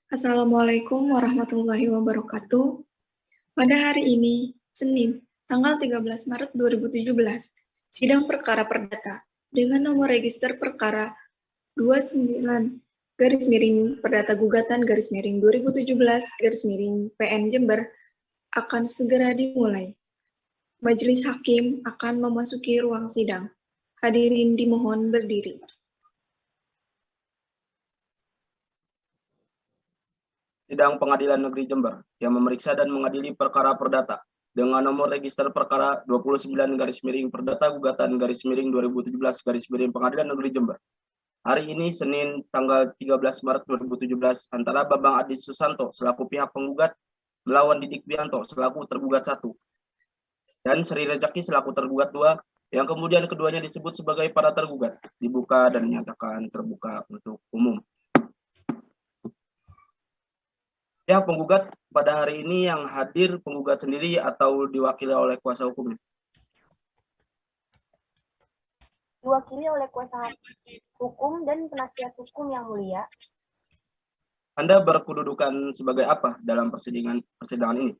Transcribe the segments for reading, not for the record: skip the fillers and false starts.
Assalamualaikum warahmatullahi wabarakatuh. Pada hari ini, Senin, tanggal 13 Maret 2017, sidang perkara perdata dengan nomor register perkara 29 perdata gugatan 2017 PN Jember akan segera dimulai. Majelis Hakim akan memasuki ruang sidang. Hadirin dimohon berdiri. Sidang Pengadilan Negeri Jember yang memeriksa dan mengadili perkara perdata dengan nomor register perkara 29 perdata gugatan 2017 Pengadilan Negeri Jember. Hari ini Senin tanggal 13 Maret 2017 antara Bambang Adi Susanto selaku pihak penggugat melawan Didik Bianto selaku tergugat 1 dan Sri Rejeki selaku tergugat 2 yang kemudian keduanya disebut sebagai para tergugat dibuka dan dinyatakan terbuka untuk umum. Pihak penggugat pada hari ini yang hadir penggugat sendiri atau diwakili oleh kuasa hukumnya? Diwakili oleh kuasa hukum dan penasihat hukum yang mulia. Anda berkedudukan sebagai apa dalam persidangan ini?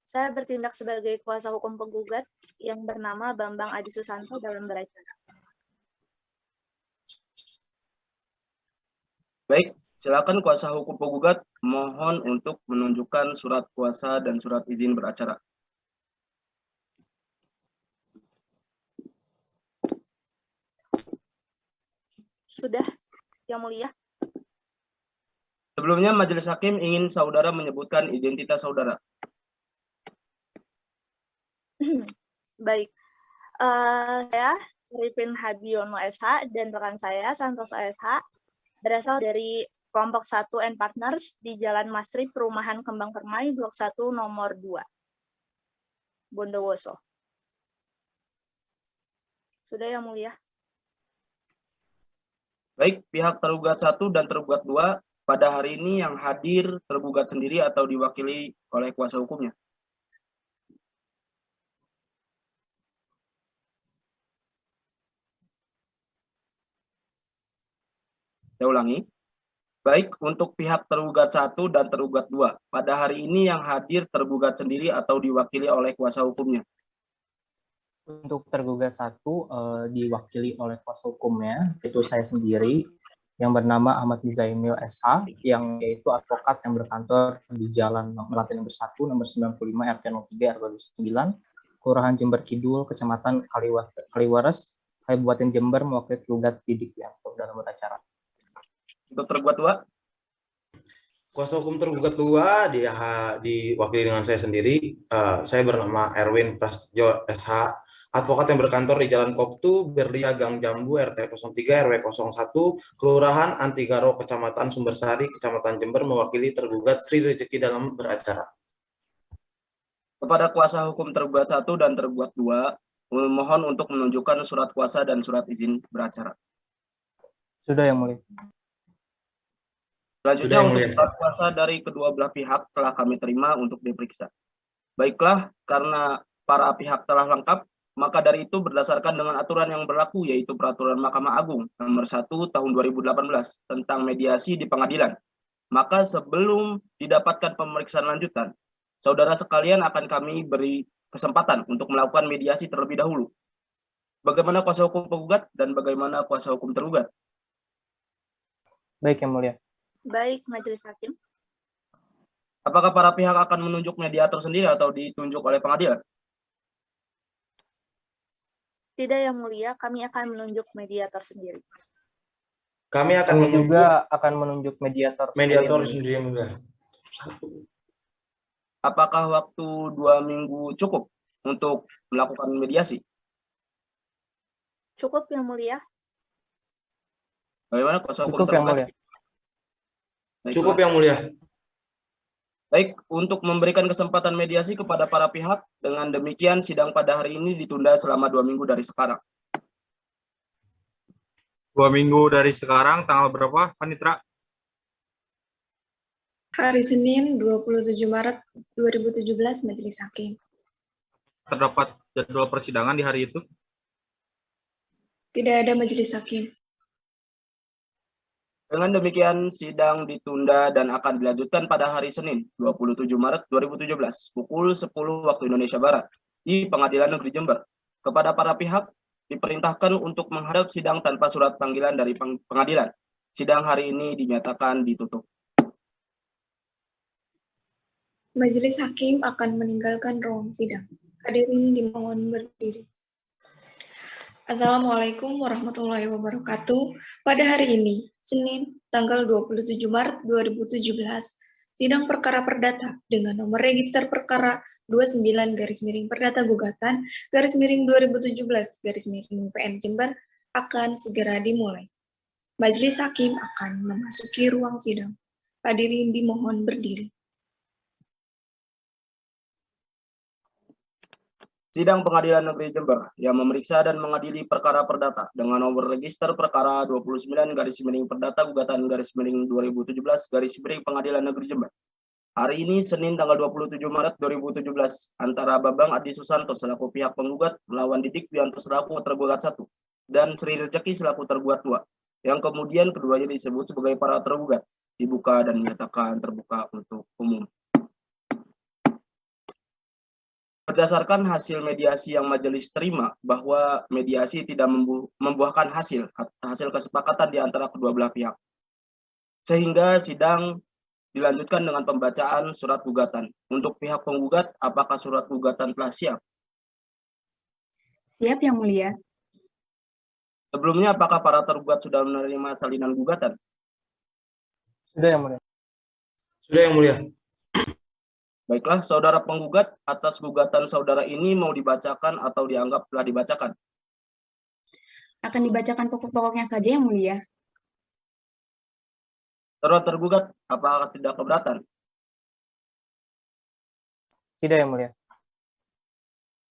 Saya bertindak sebagai kuasa hukum penggugat yang bernama Bambang Adi Susanto dalam beracara. Baik, silakan kuasa hukum penggugat mohon untuk menunjukkan surat kuasa dan surat izin beracara. Sudah, yang mulia. Sebelumnya Majelis Hakim ingin saudara menyebutkan identitas saudara. Baik, saya Ripin Habiono SH dan rekan saya Santoso SH berasal dari kelompok 1 and Partners di Jalan Masri Perumahan Kembang Permai Blok 1 nomor 2 Bondowoso. Sudah, yang mulia. Baik, pihak tergugat 1 dan tergugat 2 pada hari ini yang hadir tergugat sendiri atau diwakili oleh kuasa hukumnya? Saya ulangi. Baik, untuk pihak tergugat 1 dan tergugat 2, pada hari ini yang hadir tergugat sendiri atau diwakili oleh kuasa hukumnya? Untuk tergugat 1 diwakili oleh kuasa hukumnya, itu saya sendiri, yang bernama Ahmad Muzaimil SH, yang yaitu advokat yang berkantor di Jalan Melati nomor 1, nomor 95, RT 03, RW 9, Kelurahan Jember Kidul, Kecamatan Kaliwares, Kabupaten Jember, mewakili tergugat Didik Bianto dalam beracara. Untuk tergugat 2? Kuasa hukum tergugat 2 diwakili dengan saya sendiri. Saya bernama Erwin Prasetyo SH, advokat yang berkantor di Jalan Koptu, Berlia Gang Jambu, RT 03, RW 01, Kelurahan Antigaro, Kecamatan Sumbersari, Kecamatan Jember, mewakili tergugat Sri Rejeki dalam beracara. Kepada kuasa hukum tergugat 1 dan tergugat 2, mohon untuk menunjukkan surat kuasa dan surat izin beracara. Sudah, yang mulia. Selanjutnya untuk surat kuasa dari kedua belah pihak telah kami terima untuk diperiksa. Baiklah, karena para pihak telah lengkap, maka dari itu berdasarkan dengan aturan yang berlaku yaitu Peraturan Mahkamah Agung Nomor 1 Tahun 2018 tentang mediasi di pengadilan. Maka sebelum didapatkan pemeriksaan lanjutan, saudara sekalian akan kami beri kesempatan untuk melakukan mediasi terlebih dahulu. Bagaimana kuasa hukum penggugat dan bagaimana kuasa hukum tergugat? Baik, yang mulia. Baik, Majelis Hakim. Apakah para pihak akan menunjuk mediator sendiri atau ditunjuk oleh pengadilan? Tidak, yang mulia, kami akan menunjuk mediator sendiri. Kami juga akan menunjuk mediator sendiri, yang mulia. Apakah waktu 2 minggu cukup untuk melakukan mediasi? Cukup, yang mulia. Bagaimana kuasa hukum Cukup, yang tergugat? mulia. Cukup, yang mulia. Baik, untuk memberikan kesempatan mediasi kepada para pihak, dengan demikian sidang pada hari ini ditunda selama 2 minggu dari sekarang. 2 minggu dari sekarang, tanggal berapa, Panitra? Hari Senin, 27 Maret 2017, Majelis Hakim. Terdapat jadwal persidangan di hari itu? Tidak ada, Majelis Hakim. Dengan demikian, sidang ditunda dan akan dilanjutkan pada hari Senin, 27 Maret 2017, pukul 10 waktu Indonesia Barat, di Pengadilan Negeri Jember. Kepada para pihak, diperintahkan untuk menghadap sidang tanpa surat panggilan dari pengadilan. Sidang hari ini dinyatakan ditutup. Majelis Hakim akan meninggalkan ruang sidang. Hadirin dimohon berdiri. Assalamualaikum warahmatullahi wabarakatuh. Pada hari ini, Senin, tanggal 27 Maret 2017, sidang perkara perdata dengan nomor register perkara 29-Perdata Gugatan _2017-PN Jember akan segera dimulai. Majelis Hakim akan memasuki ruang sidang. Hadirin dimohon berdiri. Sidang Pengadilan Negeri Jember yang memeriksa dan mengadili perkara perdata dengan nomor register perkara 29-Perdata Gugatan _2017 Pengadilan Negeri Jember. Hari ini Senin tanggal 27 Maret 2017 antara Bambang Adi Susanto selaku pihak penggugat melawan Didik Wianto selaku tergugat 1 dan Sri Rezeki selaku tergugat 2, yang kemudian keduanya disebut sebagai para tergugat, dibuka dan menyatakan terbuka untuk umum. Berdasarkan hasil mediasi yang majelis terima bahwa mediasi tidak membuahkan hasil kesepakatan di antara kedua belah pihak, sehingga sidang dilanjutkan dengan pembacaan surat gugatan. Untuk pihak penggugat, apakah surat gugatan telah siap? Siap, Yang Mulia. Sebelumnya, apakah para tergugat sudah menerima salinan gugatan? Sudah, Yang Mulia. Sudah, Yang Mulia. Baiklah, saudara penggugat, atas gugatan saudara ini mau dibacakan atau dianggap telah dibacakan? Akan dibacakan pokok-pokoknya saja, Yang Mulia. Saudara tergugat, apakah tidak keberatan? Tidak, Yang Mulia.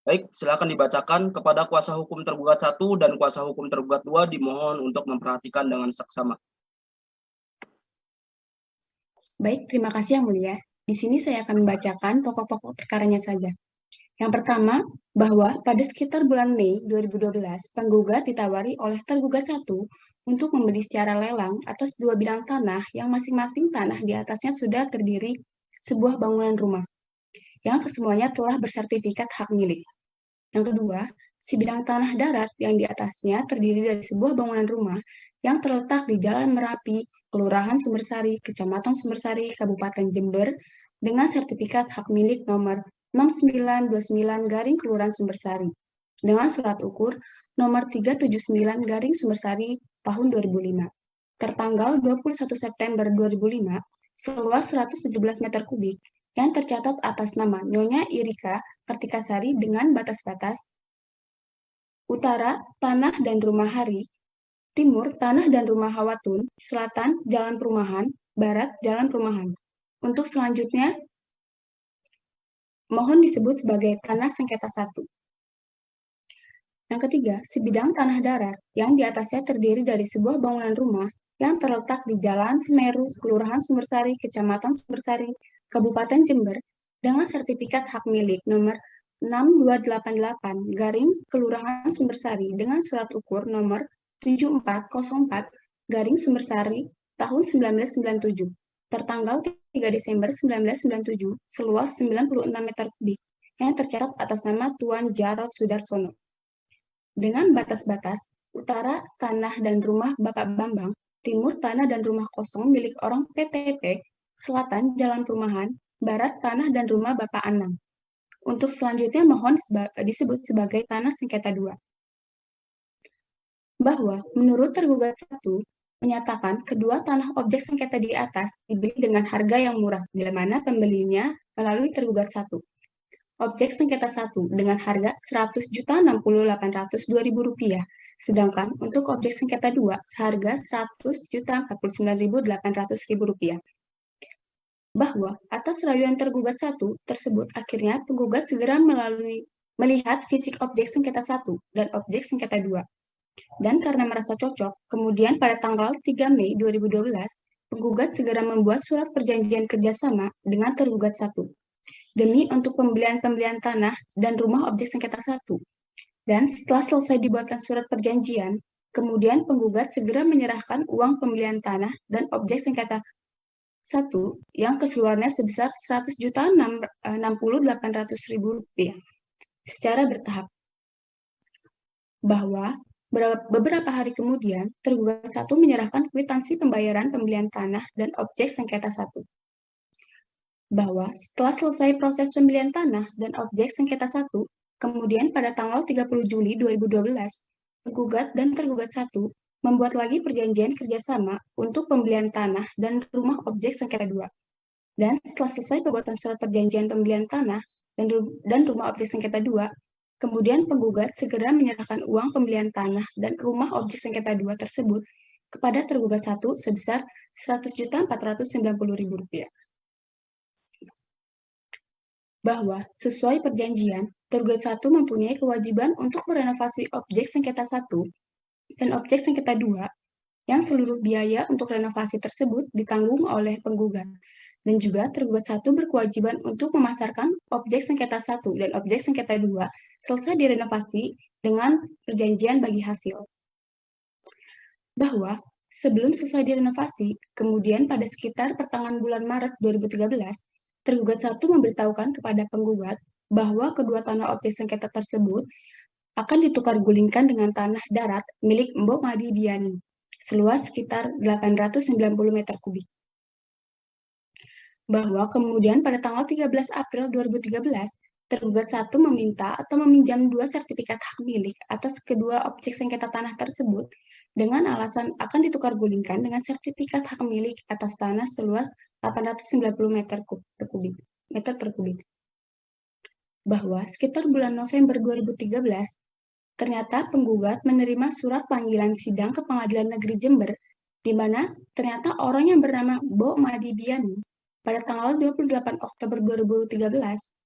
Baik, silakan dibacakan. Kepada kuasa hukum tergugat 1 dan kuasa hukum tergugat 2 dimohon untuk memperhatikan dengan seksama. Baik, terima kasih, Yang Mulia. Di sini saya akan membacakan pokok-pokok perkaranya saja. Yang pertama, bahwa pada sekitar bulan Mei 2012, penggugat ditawari oleh tergugat 1 untuk membeli secara lelang atas 2 bidang tanah yang masing-masing tanah di atasnya sudah terdiri sebuah bangunan rumah, yang kesemuanya telah bersertifikat hak milik. Yang kedua, si bidang tanah darat yang di atasnya terdiri dari sebuah bangunan rumah yang terletak di Jalan Merapi, Kelurahan Sumbersari, Kecamatan Sumbersari, Kabupaten Jember, dengan sertifikat hak milik nomor 6929 Kelurahan dengan surat ukur nomor 379 Sumbersari tahun 2005. Tertanggal 21 September 2005, seluas 117 meter kubik yang tercatat atas nama Nyonya Irika Kartikasari dengan batas-batas utara tanah dan rumah Hari, timur tanah dan rumah Hawatun, selatan jalan perumahan, barat jalan perumahan. Untuk selanjutnya, mohon disebut sebagai tanah sengketa 1. Yang ketiga, sebidang tanah darat yang di atasnya terdiri dari sebuah bangunan rumah yang terletak di Jalan Semeru, Kelurahan Sumbersari, Kecamatan Sumbersari, Kabupaten Jember, dengan sertifikat hak milik nomor 6288 Kelurahan Sumbersari dengan surat ukur nomor 7404 Sumbersari tahun 1997. Tertanggal 3 Desember 1997, seluas 96 meter kubik, yang tercatat atas nama Tuan Jarod Sudarsono. Dengan batas-batas, utara tanah dan rumah Bapak Bambang, timur tanah dan rumah kosong milik orang PTP, selatan jalan perumahan, barat tanah dan rumah Bapak Anang. Untuk selanjutnya mohon disebut sebagai tanah sengketa 2. Bahwa menurut tergugat 1, menyatakan kedua tanah objek sengketa di atas dibeli dengan harga yang murah, bila mana pembelinya melalui tergugat 1. Objek sengketa 1 dengan harga Rp100.060.802.000, sedangkan untuk objek sengketa 2 seharga Rp100.049.800.000. Bahwa atas rayuan tergugat 1 tersebut akhirnya penggugat segera melihat fisik objek sengketa 1 dan objek sengketa 2. Dan karena merasa cocok, kemudian pada tanggal 3 Mei 2012, penggugat segera membuat surat perjanjian kerjasama dengan tergugat 1, demi untuk pembelian tanah dan rumah objek sengketa 1. Dan setelah selesai dibuatkan surat perjanjian, Kemudian penggugat segera menyerahkan uang pembelian tanah dan objek sengketa 1 yang keseluruhannya sebesar Rp100.060.800.000 secara bertahap. Bahwa beberapa hari kemudian, tergugat 1 menyerahkan kwitansi pembayaran pembelian tanah dan objek sengketa 1. Bahwa setelah selesai proses pembelian tanah dan objek sengketa 1, kemudian pada tanggal 30 Juli 2012, penggugat dan tergugat 1 membuat lagi perjanjian kerjasama untuk pembelian tanah dan rumah objek sengketa 2. Dan setelah selesai pembuatan surat perjanjian pembelian tanah dan rumah objek sengketa 2, kemudian penggugat segera menyerahkan uang pembelian tanah dan rumah objek sengketa 2 tersebut kepada tergugat 1 sebesar Rp100.490.000. Bahwa sesuai perjanjian, tergugat 1 mempunyai kewajiban untuk merenovasi objek sengketa 1 dan objek sengketa 2 yang seluruh biaya untuk renovasi tersebut ditanggung oleh penggugat. Dan juga tergugat 1 berkewajiban untuk memasarkan objek sengketa 1 dan objek sengketa 2 selesai direnovasi dengan perjanjian bagi hasil. Bahwa sebelum selesai direnovasi, kemudian pada sekitar pertengahan bulan Maret 2013, tergugat 1 memberitahukan kepada penggugat bahwa kedua tanah objek sengketa tersebut akan ditukar gulingkan dengan tanah darat milik Mbok Madi Biani, seluas sekitar 890 meter kubik. Bahwa kemudian pada tanggal 13 April 2013, tergugat 1 meminta atau meminjam 2 sertifikat hak milik atas kedua objek sengketa tanah tersebut dengan alasan akan ditukar gulingkan dengan sertifikat hak milik atas tanah seluas 890 meter per kubik. Bahwa sekitar bulan November 2013, ternyata penggugat menerima surat panggilan sidang ke Pengadilan Negeri Jember, di mana ternyata orang yang bernama Mbok Madi Biani pada tanggal 28 Oktober 2013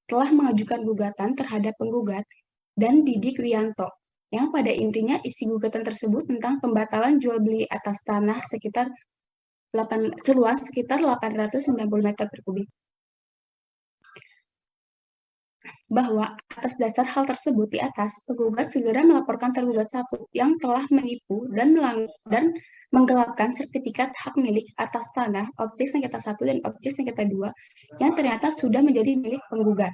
telah mengajukan gugatan terhadap penggugat dan Didik Wianto, yang pada intinya isi gugatan tersebut tentang pembatalan jual beli atas tanah seluas sekitar 890 meter per kubik. Bahwa atas dasar hal tersebut di atas, penggugat segera melaporkan tergugat 1 yang telah menipu dan menggelapkan sertifikat hak milik atas tanah objek sengketa 1 dan objek sengketa 2 yang ternyata sudah menjadi milik penggugat.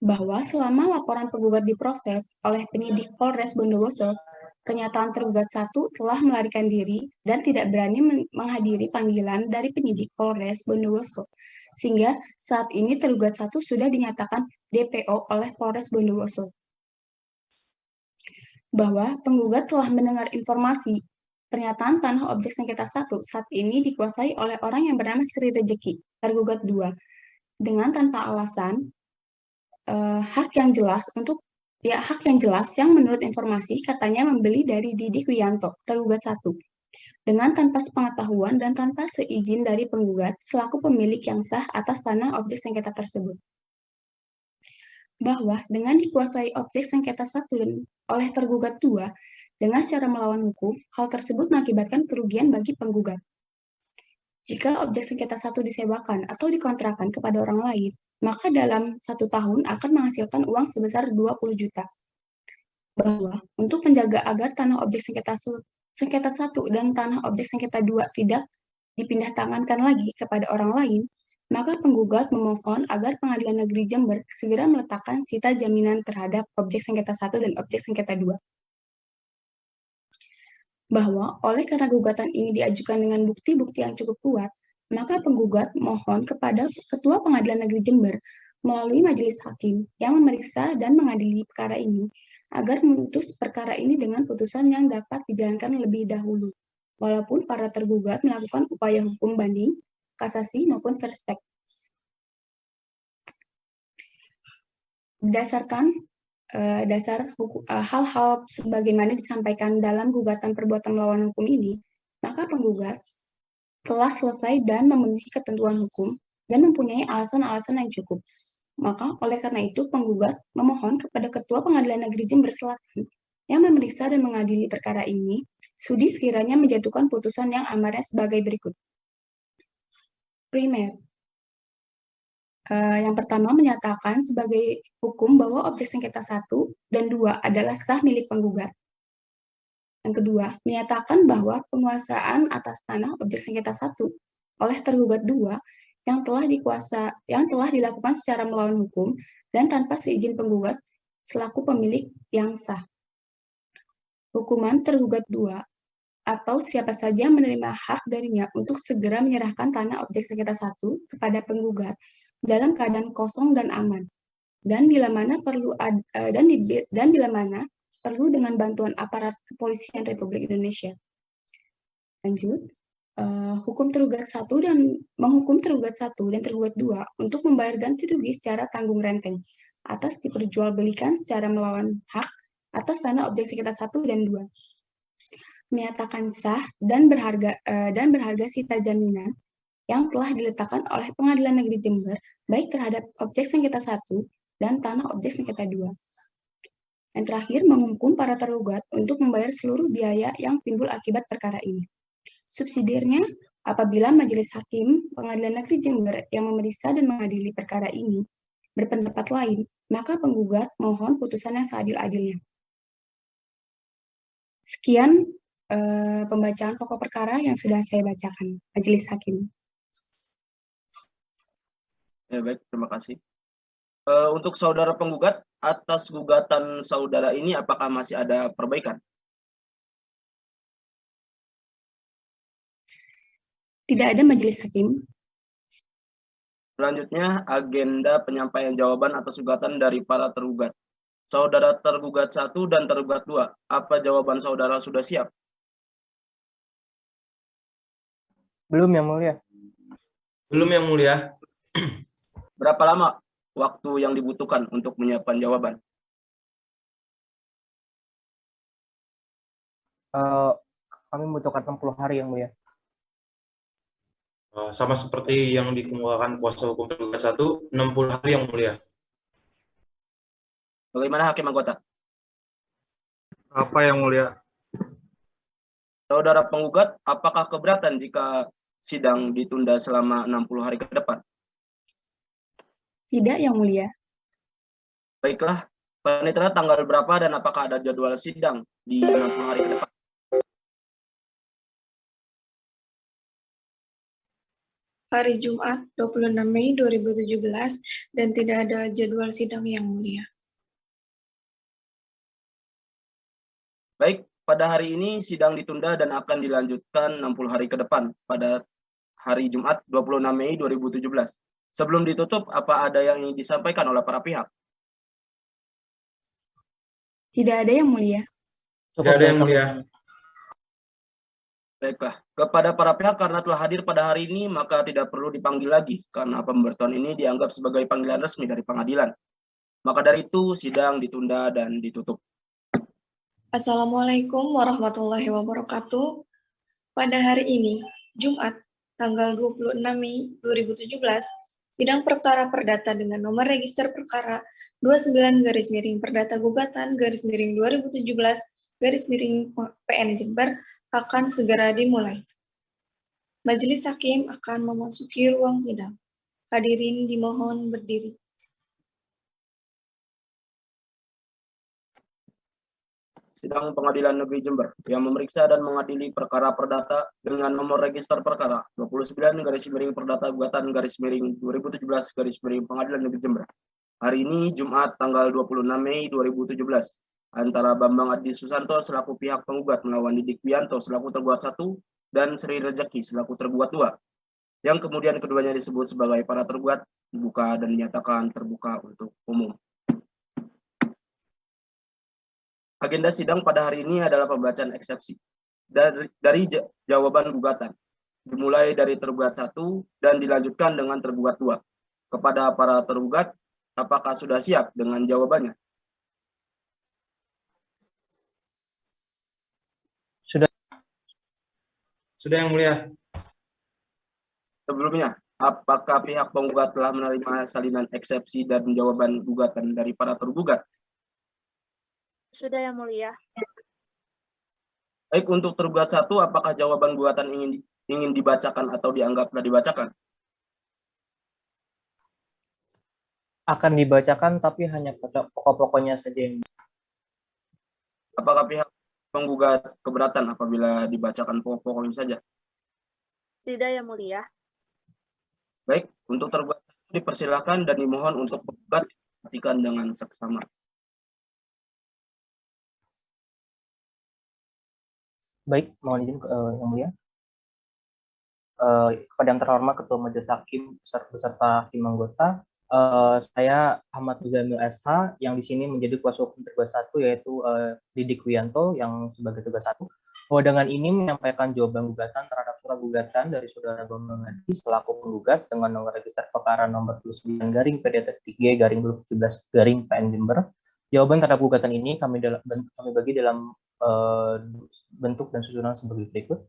Bahwa selama laporan penggugat diproses oleh penyidik Polres Bondowoso, kenyataan tergugat 1 telah melarikan diri dan tidak berani menghadiri panggilan dari penyidik Polres Bondowoso, sehingga saat ini tergugat 1 sudah dinyatakan DPO oleh Polres Bondowoso. Bahwa penggugat telah mendengar informasi pernyataan tanah objek sengketa 1 saat ini dikuasai oleh orang yang bernama Sri Rejeki, tergugat 2, dengan tanpa alasan hak yang jelas yang menurut informasi katanya membeli dari Didik Wianto, tergugat 1, dengan tanpa sepengetahuan dan tanpa seizin dari penggugat selaku pemilik yang sah atas tanah objek sengketa tersebut. Bahwa dengan dikuasai objek sengketa 1 oleh tergugat 2 dengan secara melawan hukum, hal tersebut mengakibatkan kerugian bagi penggugat. Jika objek sengketa 1 disewakan atau dikontrakan kepada orang lain, maka dalam 1 tahun akan menghasilkan uang sebesar 20 juta. Bahwa untuk menjaga agar tanah objek sengketa 1 dan tanah objek sengketa 2 tidak dipindah tangankan lagi kepada orang lain, maka penggugat memohon agar Pengadilan Negeri Jember segera meletakkan sita jaminan terhadap objek sengketa 1 dan objek sengketa 2. Bahwa oleh karena gugatan ini diajukan dengan bukti-bukti yang cukup kuat, maka penggugat mohon kepada Ketua Pengadilan Negeri Jember melalui majelis hakim yang memeriksa dan mengadili perkara ini agar memutus perkara ini dengan putusan yang dapat dijalankan lebih dahulu, walaupun para tergugat melakukan upaya hukum banding, kasasi maupun verspek. Berdasarkan hal-hal sebagaimana disampaikan dalam gugatan perbuatan melawan hukum ini, maka penggugat telah selesai dan memenuhi ketentuan hukum dan mempunyai alasan-alasan yang cukup. Maka oleh karena itu penggugat memohon kepada Ketua Pengadilan Negeri Jember Selatan yang memeriksa dan mengadili perkara ini, sudi sekiranya menjatuhkan putusan yang amarnya sebagai berikut. Primer. Yang pertama menyatakan sebagai hukum bahwa objek sengketa 1 dan 2 adalah sah milik penggugat. Yang kedua, menyatakan bahwa penguasaan atas tanah objek sengketa 1 oleh tergugat 2 yang telah dilakukan secara melawan hukum dan tanpa seizin penggugat selaku pemilik yang sah. Hukuman tergugat 2 atau siapa saja yang menerima hak darinya untuk segera menyerahkan tanah objek sengketa 1 kepada penggugat dalam keadaan kosong dan aman. Dan bila mana perlu dengan bantuan aparat kepolisian Republik Indonesia. Lanjut, menghukum tergugat 1 dan tergugat 2 untuk membayar ganti rugi secara tanggung renteng atas diperjualbelikan secara melawan hak atas tanah objek sengketa 1 dan 2. Menyatakan sah dan berharga sita jaminan yang telah diletakkan oleh Pengadilan Negeri Jember baik terhadap objek sengketa 1 dan tanah objek sengketa 2. Yang terakhir, menghukum para tergugat untuk membayar seluruh biaya yang timbul akibat perkara ini. Subsidiarnya, apabila Majelis Hakim Pengadilan Negeri Jember yang memeriksa dan mengadili perkara ini berpendapat lain, maka penggugat mohon putusan yang seadil-adilnya. Sekian pembacaan pokok perkara yang sudah saya bacakan, Majelis Hakim. Ya, baik, terima kasih. Untuk saudara penggugat, atas gugatan saudara ini apakah masih ada perbaikan? Tidak ada, Majelis Hakim. Selanjutnya, agenda penyampaian jawaban atas gugatan dari para tergugat. Saudara tergugat 1 dan tergugat 2, apa jawaban saudara sudah siap? Belum, Yang Mulia. Belum, Yang Mulia. Berapa lama waktu yang dibutuhkan untuk menyiapkan jawaban? Kami membutuhkan 60 hari, Yang Mulia. Sama seperti yang dikemukakan kuasa hukum tergugat 1, 60 hari, Yang Mulia. Bagaimana hakim anggota? Apa, Yang Mulia? Saudara penggugat, apakah keberatan jika sidang ditunda selama 60 hari ke depan? Tidak, Yang Mulia. Baiklah, panitera tanggal berapa dan apakah ada jadwal sidang di 60 hari ke depan? Hari Jumat 26 Mei 2017 dan tidak ada jadwal sidang, Yang Mulia. Baik, pada hari ini sidang ditunda dan akan dilanjutkan 60 hari ke depan pada hari Jumat 26 Mei 2017. Sebelum ditutup, apa ada yang ingin disampaikan oleh para pihak? Tidak ada, Yang Mulia. Tidak ada, Yang Mulia. Baiklah, kepada para pihak karena telah hadir pada hari ini, maka tidak perlu dipanggil lagi, karena pemberitahuan ini dianggap sebagai panggilan resmi dari pengadilan. Maka dari itu, sidang ditunda dan ditutup. Assalamualaikum warahmatullahi wabarakatuh. Pada hari ini, Jumat, tanggal 26 Mei 2017, sidang perkara perdata dengan nomor register perkara 29 Perdata Gugatan /2017 PN Jember akan segera dimulai. Majelis Hakim akan memasuki ruang sidang. Hadirin dimohon berdiri. Sidang Pengadilan Negeri Jember yang memeriksa dan mengadili perkara perdata dengan nomor register perkara 29 Perdata Gugatan /2017 Pengadilan Negeri Jember. Hari ini Jumat tanggal 26 Mei 2017 antara Bambang Adi Susanto selaku pihak penggugat melawan Didik Bianto selaku tergugat 1 dan Sri Rejeki selaku tergugat 2. Yang kemudian keduanya disebut sebagai para tergugat dibuka dan dinyatakan terbuka untuk umum. Agenda sidang pada hari ini adalah pembacaan eksepsi dari jawaban gugatan, dimulai dari tergugat 1 dan dilanjutkan dengan tergugat 2. Kepada para tergugat, apakah sudah siap dengan jawabannya? Sudah, Yang Mulia. Sebelumnya, apakah pihak penggugat telah menerima salinan eksepsi dan jawaban gugatan dari para tergugat? Sudah, Yang Mulia. Baik, untuk tergugat 1, apakah jawaban gugatan ingin dibacakan atau dianggap telah dibacakan? Akan dibacakan, tapi hanya pada pokok-pokoknya saja. Apakah pihak penggugat keberatan apabila dibacakan pokok-pokoknya saja? Tidak, Yang Mulia. Baik, untuk tergugat dipersilakan dan dimohon untuk penggugat diperhatikan dengan seksama. Baik, mohon izin Yang Mulia. Kepada yang terhormat Ketua Majelis Hakim beserta hakim anggota, saya Ahmad Muzamil SH yang di sini menjadi kuasa hukum tergugat 1, yaitu Didik Wiyanto yang sebagai tugas 1. Bahwa dengan ini menyampaikan jawaban gugatan terhadap surat gugatan dari Saudara Bambang Hadi selaku penggugat dengan nomor register perkara nomor 29-PDT3-2017-PN Jember. Jawaban terhadap gugatan ini kami bagi dalam bentuk dan susunan sebagai berikut.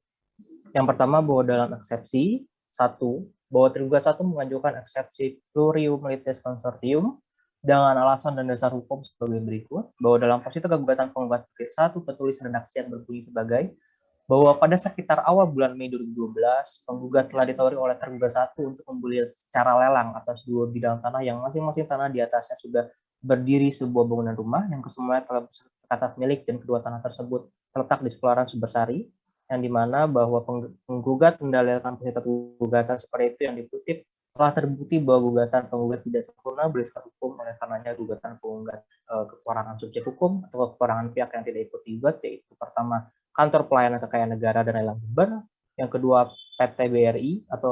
Yang pertama, bahwa dalam eksepsi 1, bahwa tergugat 1 mengajukan eksepsi plurium litis consortium dengan alasan dan dasar hukum sebagai berikut, bahwa dalam posisi gugatan penggugat 1 tertulis redaksi yang berbunyi sebagai bahwa pada sekitar awal bulan Mei 2012, penggugat telah ditawari oleh tergugat 1 untuk membeli secara lelang atas 2 bidang tanah yang masing-masing tanah di atasnya sudah berdiri sebuah bangunan rumah yang kesemuanya telah bersertifikat milik dan kedua tanah tersebut terletak di sekularan Sumbersari, yang dimana bahwa penggugat mendalilkan posisi gugatan seperti itu yang dikutip telah terbukti bahwa gugatan penggugat tidak sempurna bersifat hukum, oleh karenanya gugatan penggugat kekurangan subjek hukum atau kekurangan pihak yang tidak ikut gugat, yaitu pertama Kantor Pelayanan Kekayaan Negara dan Lelang Jember, yang kedua PT BRI atau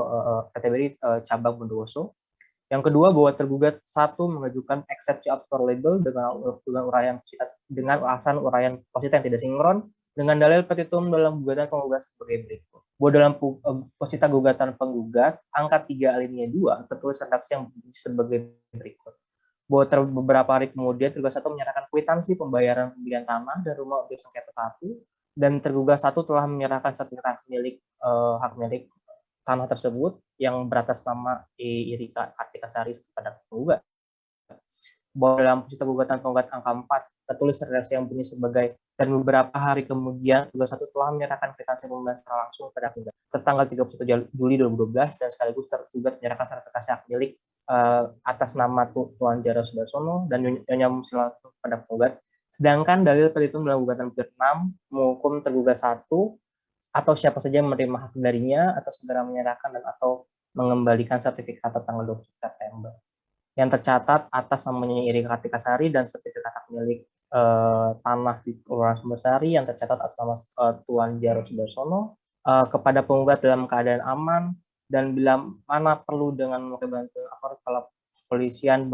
PT BRI cabang Bondowoso, yang kedua bahwa tergugat 1 mengajukan eksepsi absor label dengan alasan uraian posisi yang tidak sinkron dengan dalil petitum dalam gugatan penggugat sebagai berikut. Bahwa dalam posisi gugatan penggugat angka 3 alinea 2 tertulis redaksi yang sebagai berikut. Bahwa beberapa hari kemudian tergugat 1 menyerahkan kwitansi pembayaran pembelian tanah dan rumah objek sengketa 1, dan tergugat 1 telah menyerahkan sertifikat hak milik tanah tersebut yang beratas nama Irika Kartikasari kepada penggugat. Bahwa dalam posisi gugatan penggugat angka 4 tertulis redaksi yang bunyi sebagai, dan beberapa hari kemudian tergugat 1 telah menyerahkan kwitansi pembelian secara langsung kepada penggugat tertanggal 31 Juli 2012, dan sekaligus tergugat menyerahkan sertifikasi hak milik atas nama Tuan Jaro Sudarsono dan Nyonya Musli langsung kepada penggugat. Sedangkan dalil petitum dalam gugatan 6 menghukum tergugat 1 atau siapa saja yang menerima hak darinya atau segera menyerahkan dan atau mengembalikan sertifikat tanggal 20 September yang tercatat atas namanya Irika Kartikasari dan sertifikat hak milik tanah di Kelurahan Sumbersari yang tercatat atas nama Tuan Jaro Sudarsono kepada penggugat dalam keadaan aman, dan bila mana perlu dengan memakai bantuan aparat kepolisian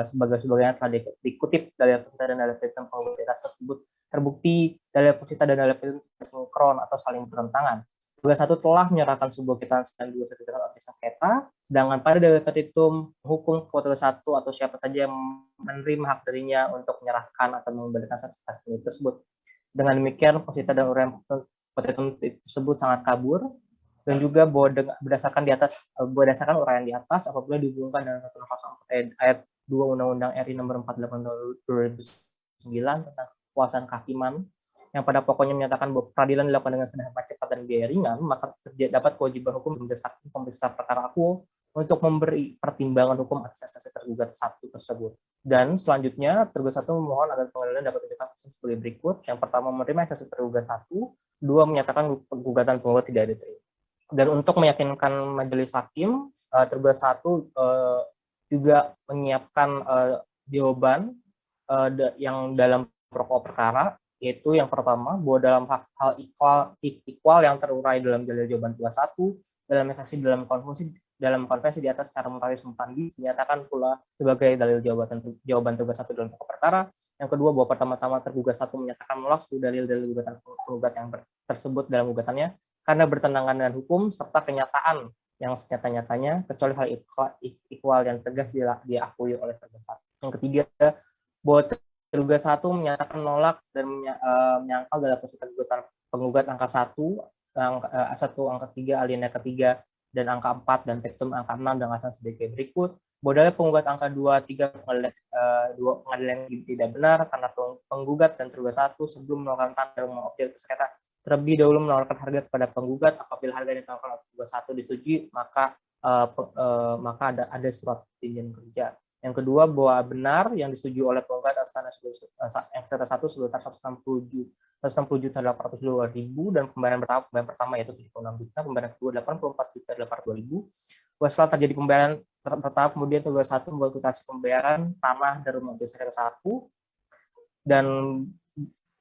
sebagaimana telah dikutip dari posita dan dalil petitum penggugat tersebut terbukti dalil posita dan dalil petitum sinkron atau saling bertentangan. Tergugat 1 telah menyerahkan sebuah kwitansi dan 2 sertifikat objek sengketa, sedangkan pada dalil petitum hukum kepada 1 atau siapa saja yang menerima hak darinya untuk menyerahkan atau mengembalikan sertifikat tersebut. Dengan demikian posita dan uraian petitum tersebut sangat kabur, dan juga bahwa berdasarkan uraian di atas apabila dihubungkan dengan pasal 4 ayat 2 Undang-Undang RI Nomor 48 Tahun 2009 tentang kekuasaan kehakiman, yang pada pokoknya menyatakan bahwa peradilan dilakukan dengan sederhana, cepat, dan biaya ringan, maka dapat kewajiban hukum pemeriksa perkara akuo untuk memberi pertimbangan hukum atas eksepsi tergugat 1 tersebut. Dan selanjutnya tergugat 1 memohon agar pengadilan dapat dikatakan sebagai berikut. Yang pertama, menerima eksepsi tergugat 1, 2 menyatakan gugatan penggugat tidak diterima. Dan untuk meyakinkan majelis hakim, tergugat 1 juga menyiapkan jawaban yang dalam pokok perkara, yaitu yang pertama bahwa dalam hal ikhwal yang terurai dalam dalil jawaban tergugat 1 dalam eksepsi dalam konvensi di atas secara mutaris mutandis dinyatakan pula sebagai dalil jawaban tergugat 1 dalam pokok perkara. Yang kedua bahwa pertama-tama tergugat 1 menyatakan menolak dalil-dalil gugatan penggugat yang tersebut dalam gugatannya karena bertentangan dengan hukum serta kenyataan yang senyata-nyatanya, kecuali hal ikhwal yang tegas diakui oleh tergugat 1. Yang ketiga bahwa tergugat 1 menyatakan menolak dan menyangkal dalam posisi gugatan penggugat angka 1, angka 3 alinea ketiga dan angka 4 dan petitum angka 6 dengan alasan sebagai berikut. Bahwa dalil penggugat angka 2, 3 pengadilan tidak benar karena penggugat dan tergugat 1 sebelum melakukan tanah rumah objek sengketa terlebih dahulu menawarkan harga kepada penggugat. Apabila harga yang ditawarkan oleh tergugat 1 disetujui, maka ada surat perjanjian kerja. Yang kedua bahwa benar yang disetujui oleh penggugat atas tanah yang sengketa 1 sebesar 167 160.802.000 dan pembayaran bertahap pembayaran pertama yaitu 76 juta, pembayaran kedua 84.802.000. Setelah terjadi pembayaran bertahap, kemudian tugas 1 membuat kwitansi pembayaran tanah dan rumah desa 1. Dan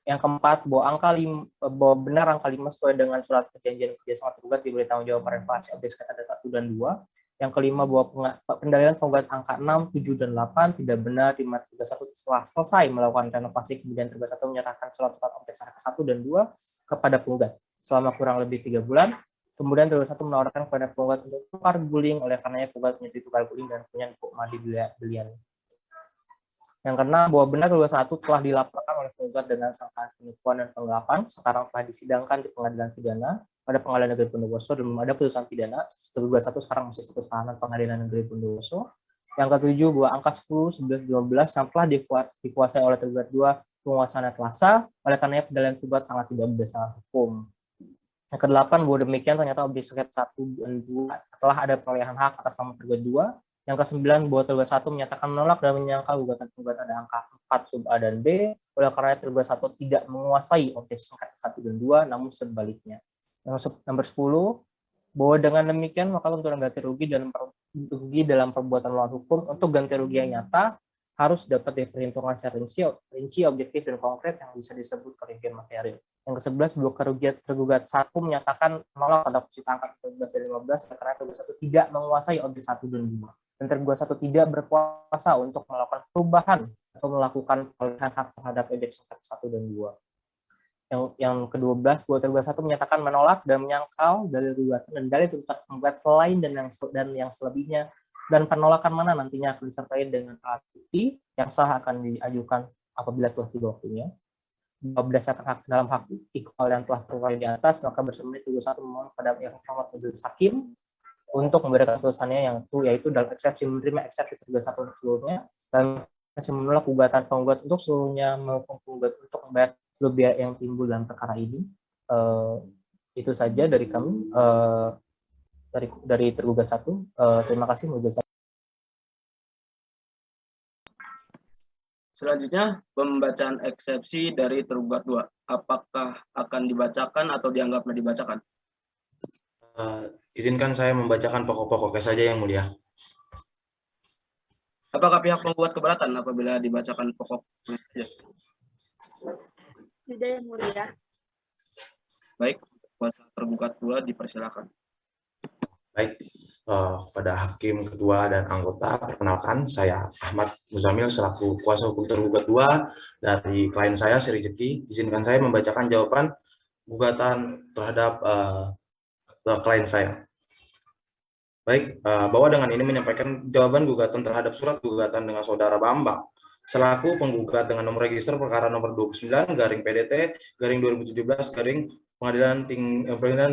yang keempat, bahwa benar angka 5 sesuai dengan surat perjanjian kerjasama tergugat diberi tanggung jawab renovasi objek sengketa 1 dan 2. Yang kelima, bahwa pendalilan penggugat angka 6, 7, dan 8 tidak benar di mana tugas 1 setelah selesai melakukan renovasi, kemudian tugas 1 menyerahkan surat objek sengketa 1 dan 2 kepada penggugat selama kurang lebih 3 bulan. Kemudian tugas 1 menawarkan kepada penggugat untuk tukar guling, oleh karenanya penggugat menyetujui tukar guling dan punya madi belian. Yang keenam, bahwa benar tugas 1 telah dilaporkan oleh penggugat dengan sangkaan penipuan dan penggelapan, sekarang telah disidangkan di pengadilan pidana pada Pengadilan Negeri Bondowoso dan belum ada putusan pidana. Tugas 1 sekarang masih status tahanan Pengadilan Negeri Bondowoso. Yang ketujuh, bahwa angka 10, 11, 12 yang telah dikuasai oleh tergugat 2 penguasaannya telah sah, oleh karenanya pendalilan tergugat sangat tidak berdasarkan hukum. Yang kedelapan, bahwa demikian ternyata objek sengketa 1 dan 2 telah ada perolehan hak atas nama tergugat 2. Yang ke-9, bahwa tergugat 1 menyatakan menolak dan menyangka gugatan penggugat ada angka 4 sub A dan B, oleh karena tergugat 1 tidak menguasai objek sengketa 1 dan 2, namun sebaliknya. Yang nomor 10, bahwa dengan demikian maka tuntutan ganti rugi dalam perbuatan melawan hukum untuk ganti rugi yang nyata harus dapat diperhitungkan secara rinci, objektif, dan konkret yang bisa disebut kerugian material. Yang ke-11, bahwa kerugian tergugat 1 menyatakan menolak pada posisi angka 14 dan 15 karena tergugat 1 tidak menguasai objek 1 dan 2. Dan tergugat 1 tidak berkuasa untuk melakukan perubahan atau melakukan perolehan hak terhadap objek sengketa 1 dan 2. Yang ke-12, bahwa tergugat 1 menyatakan menolak dan menyangkal dalil gugatan dan dalil tuntutan penggugat selain dan yang selebihnya, dan penolakan mana nantinya akan disertai dengan alat bukti yang sah akan diajukan apabila telah tiba waktunya. Berdasarkan dalam hak ikhwal yang telah terkait di atas, maka bersembunyi tugas 1 memohon pada Yang Terhormat Majelis Hakim untuk memberikan putusannya yaitu dalam eksepsi menerima eksepsi tugas 1 untuk seluruhnya dan masih menolak gugatan penggugat untuk seluruhnya maupun penggugat untuk membayar seluruh biaya yang timbul dalam perkara ini. Itu saja dari kami, dari tergugat 1. Terima kasih Majelis. Selanjutnya, pembacaan eksepsi dari tergugat 2. Apakah akan dibacakan atau dianggapnya dibacakan? Izinkan saya membacakan pokok-pokoknya saja, Yang Mulia. Apakah pihak penggugat keberatan apabila dibacakan pokoknya saja? Tidak, Yang Mulia. Baik, kuasa tergugat 2 dipersilakan. Baik, pada Hakim, Ketua, dan anggota, perkenalkan saya Ahmad Muzamil selaku kuasa hukum tergugat 2 dari klien saya, Sri Jeki. Izinkan saya membacakan jawaban gugatan terhadap klien saya. Baik, bahwa dengan ini menyampaikan jawaban gugatan terhadap surat gugatan dengan Saudara Bambang selaku penggugat dengan nomor register perkara nomor 29/PDT/2017 Pengadilan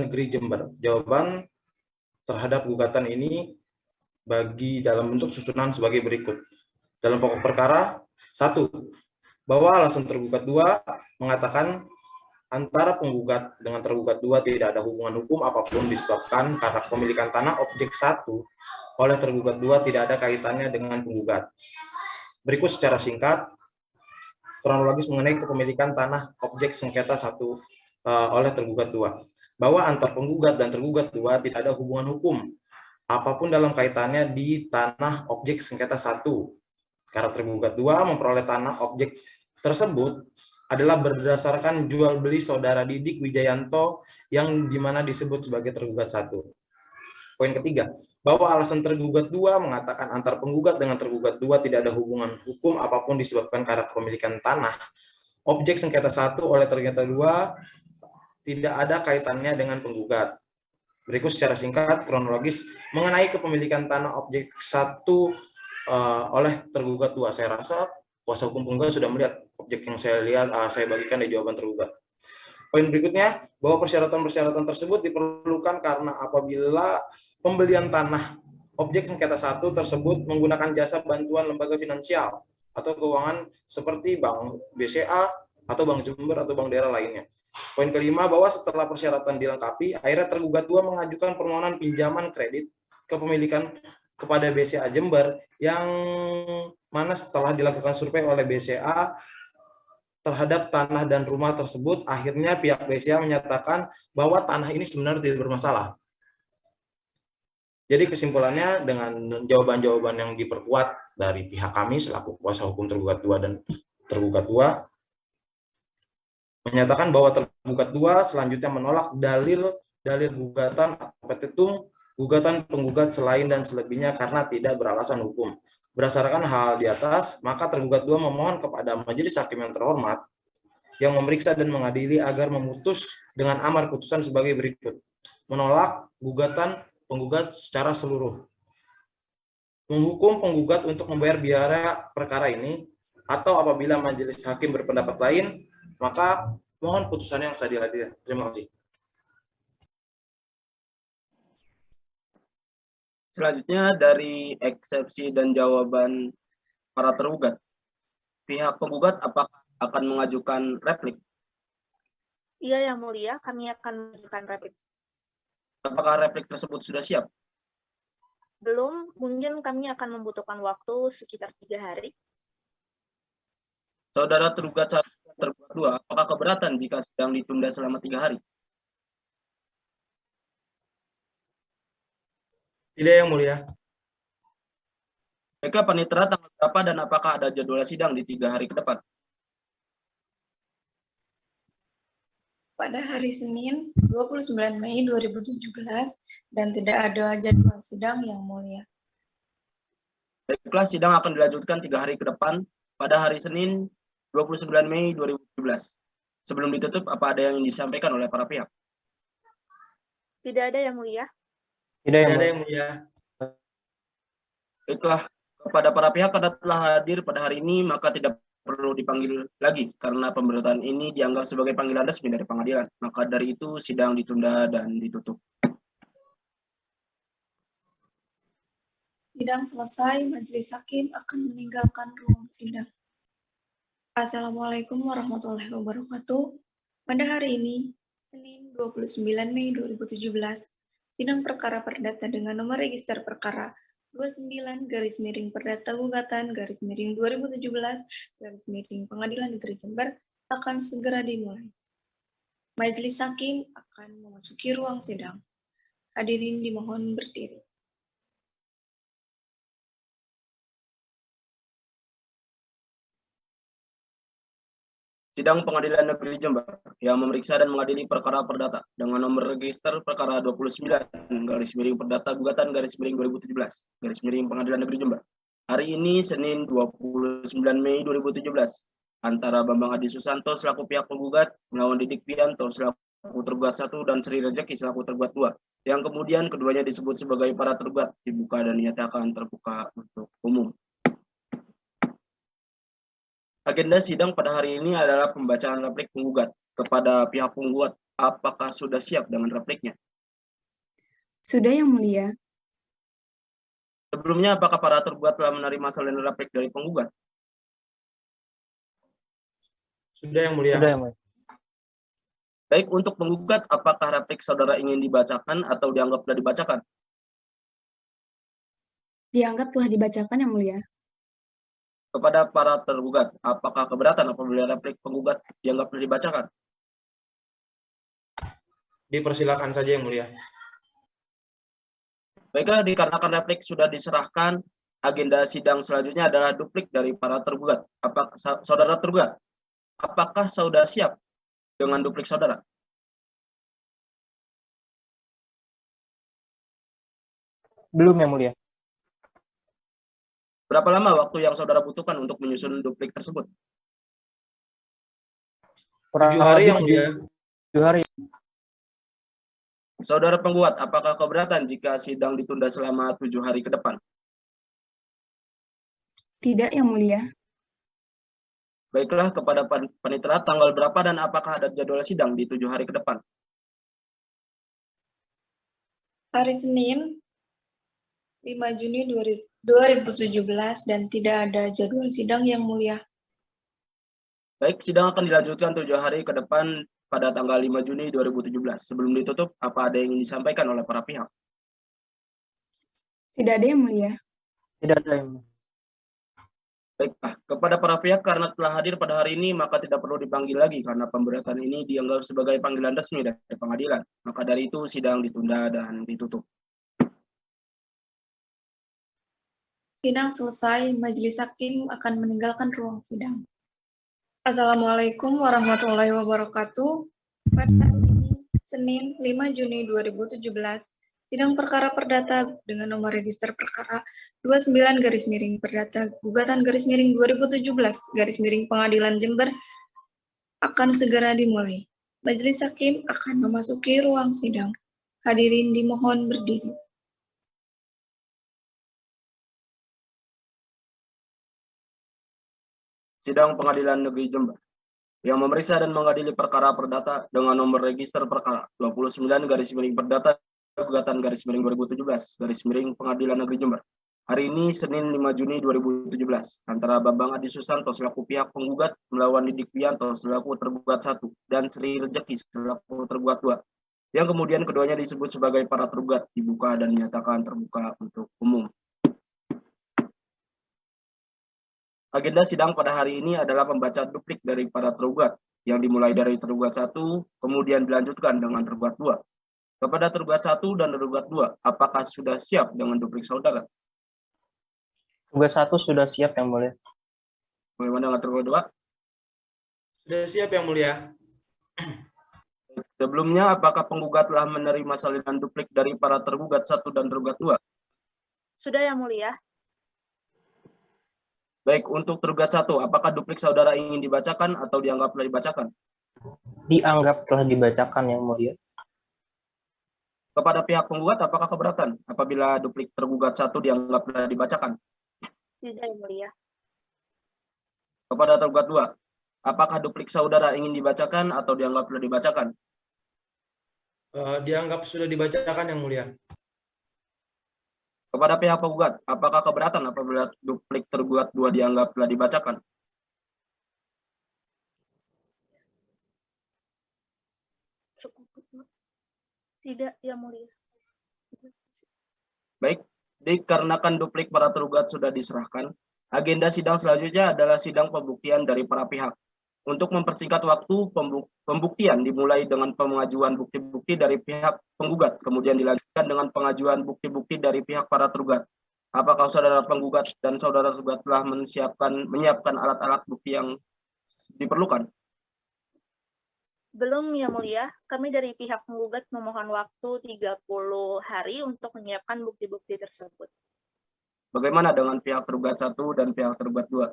Negeri Jember. Jawaban terhadap gugatan ini bagi dalam bentuk susunan sebagai berikut. Dalam pokok perkara, 1. Bahwa alasan tergugat 2 mengatakan antara penggugat dengan tergugat 2 tidak ada hubungan hukum apapun disebabkan karena kepemilikan tanah objek 1 oleh tergugat 2 tidak ada kaitannya dengan penggugat. Berikut secara singkat kronologis mengenai kepemilikan tanah objek sengketa 1 oleh tergugat 2. Bahwa antar penggugat dan tergugat 2 tidak ada hubungan hukum apapun dalam kaitannya di tanah objek sengketa 1. Karena tergugat 2 memperoleh tanah objek tersebut adalah berdasarkan jual beli Saudara Didik Wijayanto yang dimana disebut sebagai tergugat 1. Poin ketiga, bahwa alasan tergugat 2 mengatakan antar penggugat dengan tergugat 2 tidak ada hubungan hukum apapun disebabkan karena kepemilikan tanah objek sengketa 1 oleh tergugat 2 tidak ada kaitannya dengan penggugat. Berikut secara singkat kronologis mengenai kepemilikan tanah objek 1 oleh tergugat 2. Saya rasa kuasa hukum penggugat sudah melihat objek yang saya lihat, saya bagikan di jawaban tergugat. Poin berikutnya, bahwa persyaratan-persyaratan tersebut diperlukan karena apabila pembelian tanah objek sengketa 1 tersebut menggunakan jasa bantuan lembaga finansial atau keuangan seperti Bank BCA atau Bank Jember atau bank daerah lainnya. Poin kelima, bahwa setelah persyaratan dilengkapi, akhirnya tergugat 2 mengajukan permohonan pinjaman kredit kepemilikan kepada BCA Jember yang mana setelah dilakukan survei oleh BCA terhadap tanah dan rumah tersebut, akhirnya pihak BCA menyatakan bahwa tanah ini sebenarnya tidak bermasalah. Jadi kesimpulannya dengan jawaban-jawaban yang diperkuat dari pihak kami selaku kuasa hukum tergugat 2 dan tergugat 2 menyatakan bahwa tergugat 2 selanjutnya menolak dalil gugatan atau petitum gugatan penggugat selain dan selebihnya karena tidak beralasan hukum. Berdasarkan hal di atas, maka tergugat 2 memohon kepada majelis hakim yang terhormat yang memeriksa dan mengadili agar memutus dengan amar putusan sebagai berikut. Menolak gugatan penggugat secara seluruh. Menghukum penggugat untuk membayar biaya perkara ini, atau apabila majelis hakim berpendapat lain, maka mohon putusannya yang sah diadili. Terima kasih. Selanjutnya dari eksepsi dan jawaban para tergugat. Pihak penggugat apakah akan mengajukan replik? Iya, Yang Mulia, kami akan mengajukan replik. Apakah replik tersebut sudah siap? Belum, mungkin kami akan membutuhkan waktu sekitar 3 hari. Saudara tergugat 1 dan tergugat 2, apakah keberatan jika sidang ditunda selama 3 hari? Tidak, Yang Mulia. Baiklah, panitera tanggal berapa dan apakah ada jadwal sidang di 3 hari ke depan? Pada hari Senin 29 Mei 2017 dan tidak ada jadwal sidang, Yang Mulia. Baiklah, sidang akan dilanjutkan 3 hari ke depan pada hari Senin 29 Mei 2017. Sebelum ditutup, apa ada yang disampaikan oleh para pihak? Tidak ada, Yang Mulia. Tidak Tidak yang ada, mulia. Yang Mulia. Baiklah, kepada para pihak karena telah hadir pada hari ini, maka tidak perlu dipanggil lagi karena pemberitaan ini dianggap sebagai panggilan resmi dari pengadilan. Maka dari itu sidang ditunda dan ditutup. Sidang selesai, majelis hakim akan meninggalkan ruang sidang. Assalamualaikum warahmatullahi wabarakatuh. Pada hari ini, Senin 29 Mei 2017, sidang perkara perdata dengan nomor register perkara 29/Perdata Gugatan /2017 Pengadilan Negeri Jember akan segera dimulai. Majelis hakim akan memasuki ruang sidang. Hadirin dimohon berdiri. Sidang Pengadilan Negeri Jember yang memeriksa dan mengadili perkara perdata dengan nomor register perkara 29/Perdata Gugatan /2017 Pengadilan Negeri Jember. Hari ini Senin 29 Mei 2017 antara Bambang Adi Susanto selaku pihak penggugat melawan Didik Pianto selaku tergugat 1 dan Sri Rejeki selaku tergugat 2. Yang kemudian keduanya disebut sebagai para tergugat dibuka dan dinyatakan terbuka untuk umum. Agenda sidang pada hari ini adalah pembacaan replik penggugat. Kepada pihak penggugat, apakah sudah siap dengan repliknya? Sudah, Yang Mulia. Sebelumnya, apakah para tergugat telah menerima salinan replik dari penggugat? Sudah, Yang Mulia. Sudah yang mulia. Baik, untuk penggugat, apakah replik saudara ingin dibacakan atau dianggap sudah dibacakan? Dianggap telah dibacakan, Yang Mulia. Kepada para tergugat, apakah keberatan apabila replik penggugat dianggap sudah dibacakan? Dipersilakan saja, Yang Mulia. Baiklah, dikarenakan replik sudah diserahkan, agenda sidang selanjutnya adalah duplik dari para tergugat. Apakah saudara tergugat, apakah saudara siap dengan duplik saudara? Belum yang mulia. Berapa lama waktu yang saudara butuhkan untuk menyusun duplik tersebut? 7 hari, Yang Mulia. 7 hari. Saudara penggugat, apakah keberatan jika sidang ditunda selama 7 hari ke depan? Tidak, Yang Mulia. Baiklah, kepada panitera, tanggal berapa dan apakah ada jadwal sidang di 7 hari ke depan? Hari Senin 5 Juni 2017 dan tidak ada jadwal sidang, Yang Mulia. Baik, sidang akan dilanjutkan 7 hari ke depan pada tanggal 5 Juni 2017. Sebelum ditutup, apa ada yang ingin disampaikan oleh para pihak? Tidak ada, Yang Mulia. Tidak ada yang mulia. Baiklah, kepada para pihak karena telah hadir pada hari ini, maka tidak perlu dipanggil lagi karena pemberatan ini dianggap sebagai panggilan resmi dari pengadilan. Maka dari itu sidang ditunda dan ditutup. Sidang selesai, majelis hakim akan meninggalkan ruang sidang. Assalamualaikum warahmatullahi wabarakatuh. Pada hari ini, Senin 5 Juni 2017, sidang perkara perdata dengan nomor register perkara 29-perdata gugatan _2017 Pengadilan Jember akan segera dimulai. Majelis hakim akan memasuki ruang sidang. Hadirin dimohon berdiri. Sidang Pengadilan Negeri Jember yang memeriksa dan mengadili perkara perdata dengan nomor register perkara 29-perdata gugatan _2017 Pengadilan Negeri Jember. Hari ini Senin 5 Juni 2017 antara Bambang Adi Susanto selaku pihak penggugat melawan Didik Wianto selaku tergugat 1 dan Sri Rejeki selaku tergugat 2 yang kemudian keduanya disebut sebagai para tergugat dibuka dan dinyatakan terbuka untuk umum. Agenda sidang pada hari ini adalah pembacaan duplik dari para tergugat yang dimulai dari tergugat 1 kemudian dilanjutkan dengan tergugat 2. Kepada tergugat 1 dan tergugat 2, apakah sudah siap dengan duplik saudara? Tergugat 1 sudah siap, Yang Mulia. Bagaimana dengan tergugat 2? Sudah siap, Yang Mulia. Sebelumnya, apakah penggugat telah menerima salinan duplik dari para tergugat 1 dan tergugat 2? Sudah, Yang Mulia. Baik, untuk tergugat 1, apakah duplik saudara ingin dibacakan atau dianggap telah dibacakan? Dianggap telah dibacakan, Yang Mulia. Kepada pihak penggugat, apakah keberatan apabila duplik tergugat 1 dianggap telah dibacakan? Tidak, Yang Mulia. Kepada tergugat 2, apakah duplik saudara ingin dibacakan atau dianggap telah dibacakan? Dianggap sudah dibacakan, Yang Mulia. Kepada pihak penggugat, apakah keberatan apabila duplik tergugat 2 dianggap telah dibacakan? Tidak, Yang Mulia. Baik, dikarenakan duplik para tergugat sudah diserahkan, agenda sidang selanjutnya adalah sidang pembuktian dari para pihak. Untuk mempersingkat waktu, pembuktian dimulai dengan pengajuan bukti-bukti dari pihak penggugat, kemudian dilanjutkan dengan pengajuan bukti-bukti dari pihak para tergugat. Apakah saudara penggugat dan saudara tergugat telah menyiapkan alat-alat bukti yang diperlukan? Belum, Yang Mulia. Kami dari pihak penggugat memohon waktu 30 hari untuk menyiapkan bukti-bukti tersebut. Bagaimana dengan pihak tergugat 1 dan pihak tergugat 2?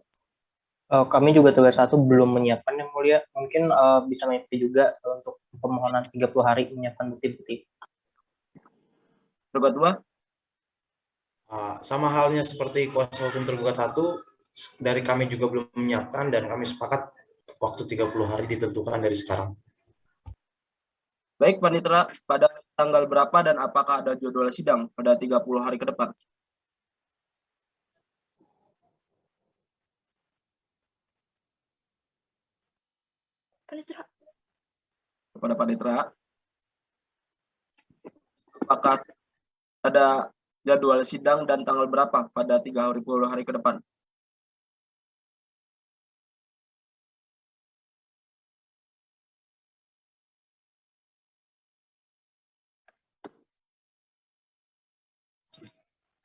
Kami juga tergugat 1 belum menyiapkan, Yang Mulia. Mungkin bisa mengikuti juga untuk pemohonan 30 hari menyiapkan bukti-bukti. Tergugat 2? Sama halnya seperti kuasa hukum tergugat 1, dari kami juga belum menyiapkan dan kami sepakat waktu 30 hari ditentukan dari sekarang. Baik, Panitera, pada tanggal berapa dan apakah ada jadwal sidang pada 30 hari ke depan? Panitera. Kepada Panitera, apakah ada jadwal sidang dan tanggal berapa pada 30 hari ke depan?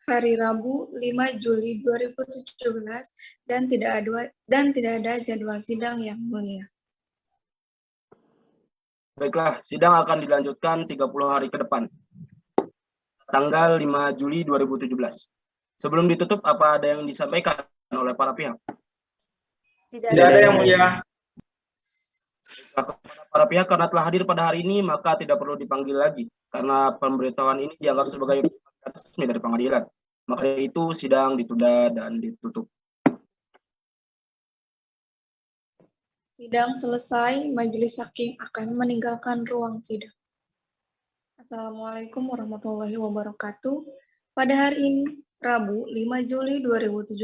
Hari Rabu 5 Juli 2017 dan tidak ada jadwal sidang, Yang Mulia. Baiklah, sidang akan dilanjutkan 30 hari ke depan. Tanggal 5 Juli 2017. Sebelum ditutup, apa ada yang disampaikan oleh para pihak? Tidak ada, Yang Mulia. Kepada para pihak karena telah hadir pada hari ini, maka tidak perlu dipanggil lagi karena pemberitahuan ini dianggap sebagai resmi dari pengadilan. Maka itu sidang ditunda dan ditutup. Sidang selesai, majelis hakim akan meninggalkan ruang sidang. Assalamualaikum warahmatullahi wabarakatuh. Pada hari ini, Rabu 5 Juli 2017,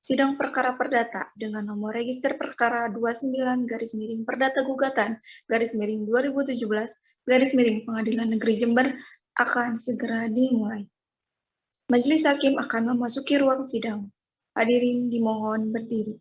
sidang perkara perdata dengan nomor register perkara 29-perdata gugatan _2017 Pengadilan Negeri Jember akan segera dimulai. Majelis hakim akan memasuki ruang sidang. Hadirin dimohon berdiri.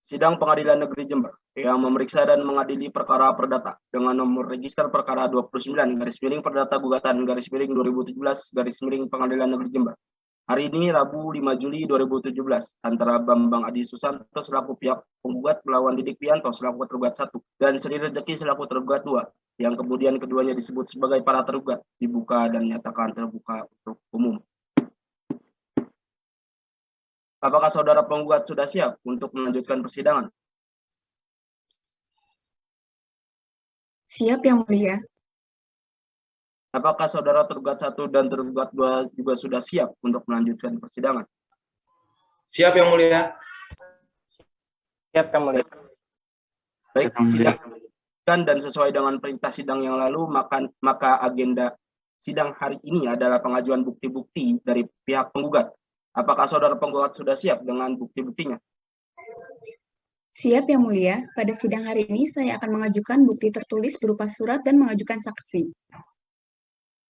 Sidang Pengadilan Negeri Jember yang memeriksa dan mengadili perkara perdata dengan nomor register perkara 29/Perdata Gugatan _2017 Pengadilan Negeri Jember. Hari ini Rabu 5 Juli 2017 antara Bambang Adi Susanto selaku pihak penggugat melawan Didik Pianto selaku tergugat 1 dan Sri Rezeki selaku tergugat 2 yang kemudian keduanya disebut sebagai para tergugat dibuka dan nyatakan terbuka untuk umum. Apakah saudara penggugat sudah siap untuk melanjutkan persidangan? Siap Yang Mulia. Apakah saudara tergugat 1 dan tergugat 2 juga sudah siap untuk melanjutkan persidangan? Siap Yang Mulia. Siap, Yang Mulia. Baik, sidang dan sesuai dengan perintah sidang yang lalu, maka agenda sidang hari ini adalah pengajuan bukti-bukti dari pihak penggugat. Apakah saudara penggugat sudah siap dengan bukti-buktinya? Siap Yang Mulia, pada sidang hari ini saya akan mengajukan bukti tertulis berupa surat dan mengajukan saksi.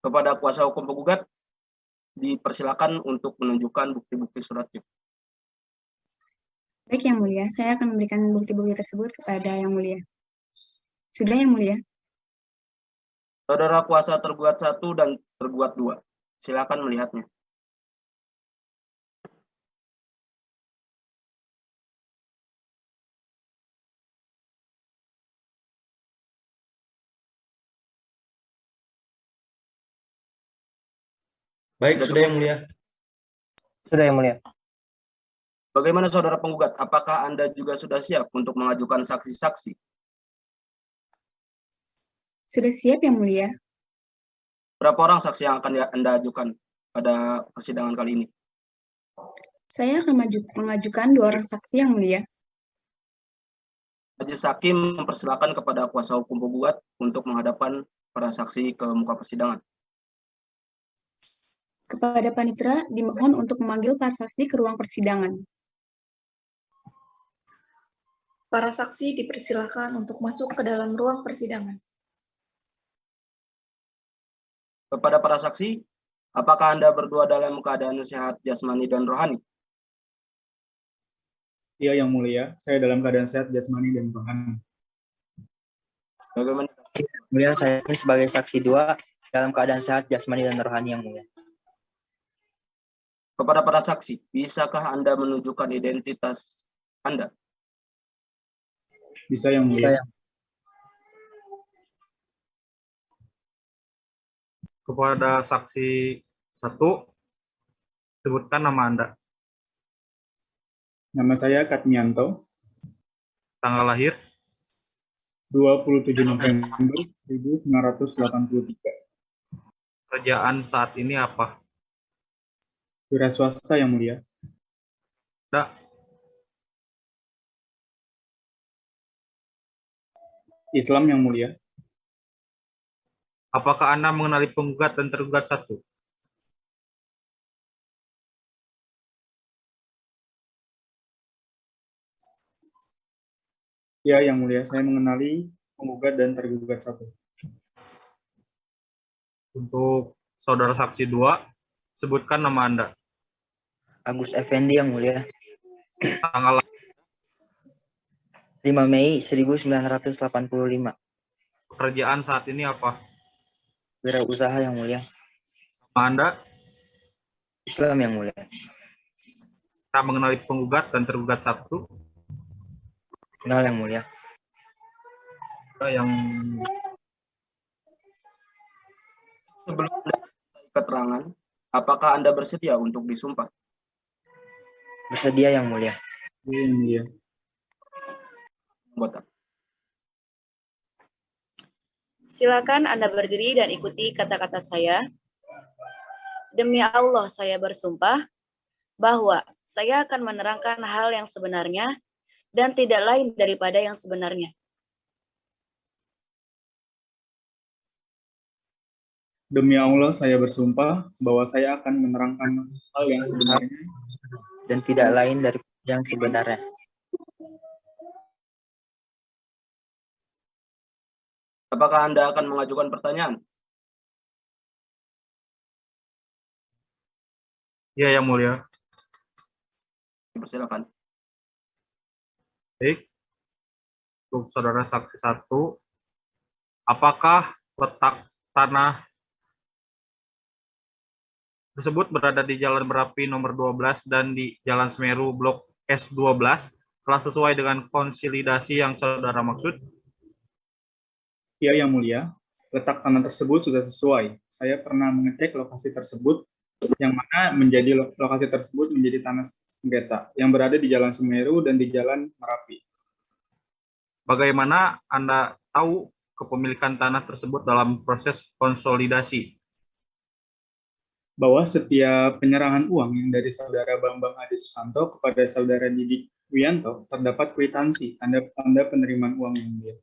Kepada kuasa hukum penggugat, dipersilakan untuk menunjukkan bukti-bukti suratnya. Baik Yang Mulia, saya akan memberikan bukti-bukti tersebut kepada Yang Mulia. Sudah Yang Mulia? Saudara kuasa tergugat 1 dan tergugat 2, silakan melihatnya. Baik, sudah Yang Mulia. Sudah, Yang Mulia. Bagaimana saudara penggugat? Apakah Anda juga sudah siap untuk mengajukan saksi-saksi? Sudah siap Yang Mulia. Berapa orang saksi yang akan Anda ajukan pada persidangan kali ini? Saya akan mengajukan 2 orang saksi Yang Mulia. Majelis Hakim mempersilakan kepada kuasa hukum penggugat untuk menghadapkan para saksi ke muka persidangan. Kepada Panitera dimohon untuk memanggil para saksi ke ruang persidangan. Para saksi dipersilakan untuk masuk ke dalam ruang persidangan. Kepada para saksi, apakah Anda berdua dalam keadaan sehat jasmani dan rohani? Iya Yang Mulia, saya dalam keadaan sehat jasmani dan rohani. Bagaimana? Mulia, saya sebagai saksi 2 dalam keadaan sehat jasmani dan rohani Yang Mulia. Kepada para saksi, bisakah Anda menunjukkan identitas Anda? Bisa Yang Mulia. Saya Kepada saksi 1, sebutkan nama Anda. Nama saya Katmianto, Tanggal lahir, 27 November 1983. kerjaan saat ini apa? Wira swasta Yang Mulia. Anda, Islam Yang Mulia. apakah Anda mengenali penggugat dan tergugat 1? Ya Yang Mulia, saya mengenali penggugat dan tergugat 1. Untuk saudara saksi 2, sebutkan nama Anda. Agus Effendi Yang Mulia. Tanggal lahir, 5 Mei 1985. pekerjaan saat ini apa? Wirausaha Yang Mulia. Nama Anda, Islam Yang Mulia. kita mengenali penggugat dan tergugat 1. Kenal Yang Mulia. Yang Sebelum Anda keterangan, apakah Anda bersedia untuk disumpah? Bersedia Yang Mulia. Ya Yang Mulia. Anggota. Silakan Anda berdiri dan ikuti kata-kata saya. Demi Allah saya bersumpah bahwa saya akan menerangkan hal yang sebenarnya dan tidak lain daripada yang sebenarnya. Demi Allah saya bersumpah bahwa saya akan menerangkan hal yang sebenarnya Dan tidak lain dari yang sebenarnya. Apakah Anda akan mengajukan pertanyaan? Iya, Yang Mulia. Dipersilakan. Baik. Untuk saudara saksi 1, apakah letak tanah tersebut berada di Jalan Merapi nomor 12 dan di Jalan Semeru Blok S12 telah sesuai dengan konsolidasi yang saudara maksud? Ya, Yang Mulia, letak tanah tersebut sudah sesuai. Saya pernah mengecek lokasi tersebut, yang mana lokasi tersebut menjadi tanah sengketa, yang berada di Jalan Semeru dan di Jalan Merapi. Bagaimana Anda tahu kepemilikan tanah tersebut dalam proses konsolidasi? Bahwa setiap penyerahan uang yang dari Saudara Bambang Ade Susanto kepada Saudara Didik Wianto terdapat kwitansi tanda penerimaan uang yang mulia.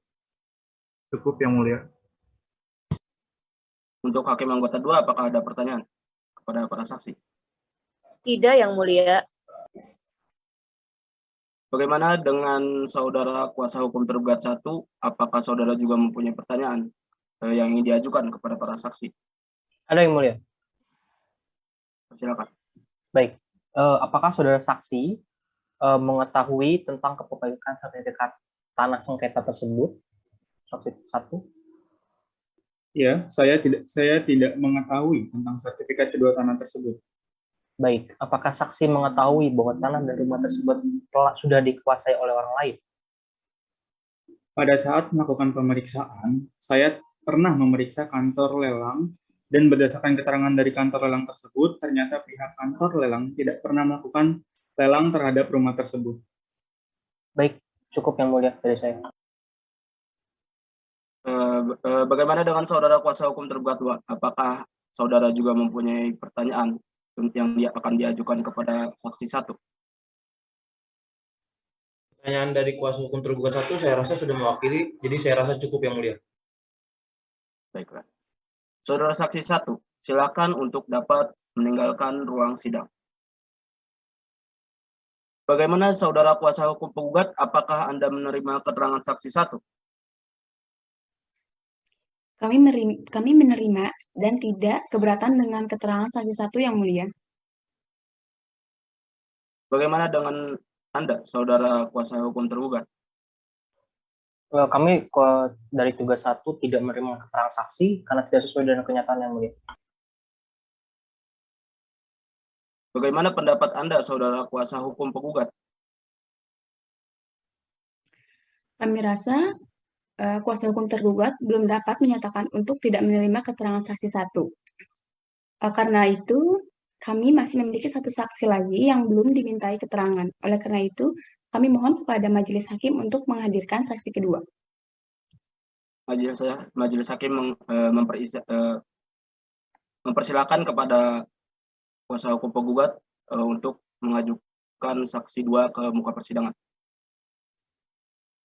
Cukup, Yang Mulia. Untuk hakim anggota 2, apakah ada pertanyaan kepada para saksi? Tidak, Yang Mulia. Bagaimana dengan saudara kuasa hukum tergugat 1? Apakah saudara juga mempunyai pertanyaan yang ingin diajukan kepada para saksi? Ada, Yang Mulia. Silakan. Baik. Apakah saudara saksi mengetahui tentang kepemilikan sertifikat tanah sengketa tersebut? Saksi 1. Ya, saya tidak mengetahui tentang sertifikat kedua tanah tersebut. Baik. Apakah saksi mengetahui bahwa tanah dan rumah tersebut sudah dikuasai oleh orang lain? Pada saat melakukan pemeriksaan, saya pernah memeriksa kantor lelang, dan berdasarkan keterangan dari kantor lelang tersebut, ternyata pihak kantor lelang tidak pernah melakukan lelang terhadap rumah tersebut. Baik, cukup Yang Mulia dari saya. Bagaimana dengan saudara kuasa hukum tergugat 2? Apakah saudara juga mempunyai pertanyaan yang akan diajukan kepada saksi 1? Pertanyaan dari kuasa hukum tergugat 1 saya rasa sudah mewakili, jadi saya rasa cukup Yang Mulia. Baiklah. Saudara saksi 1, silakan untuk dapat meninggalkan ruang sidang. Bagaimana saudara kuasa hukum penggugat, apakah Anda menerima keterangan saksi 1? Kami menerima dan tidak keberatan dengan keterangan saksi 1 Yang Mulia. Bagaimana dengan Anda, saudara kuasa hukum tergugat? Kami dari tugas 1 tidak menerima keterangan saksi karena tidak sesuai dengan kenyataan Yang Mulia. Bagaimana pendapat Anda, saudara kuasa hukum penggugat? Kami rasa kuasa hukum tergugat belum dapat menyatakan untuk tidak menerima keterangan saksi 1. Karena itu, kami masih memiliki satu saksi lagi yang belum dimintai keterangan. Oleh karena itu, kami mohon kepada majelis hakim untuk menghadirkan saksi kedua. Majelis hakim mempersilakan kepada kuasa hukum penggugat untuk mengajukan saksi 2 ke muka persidangan.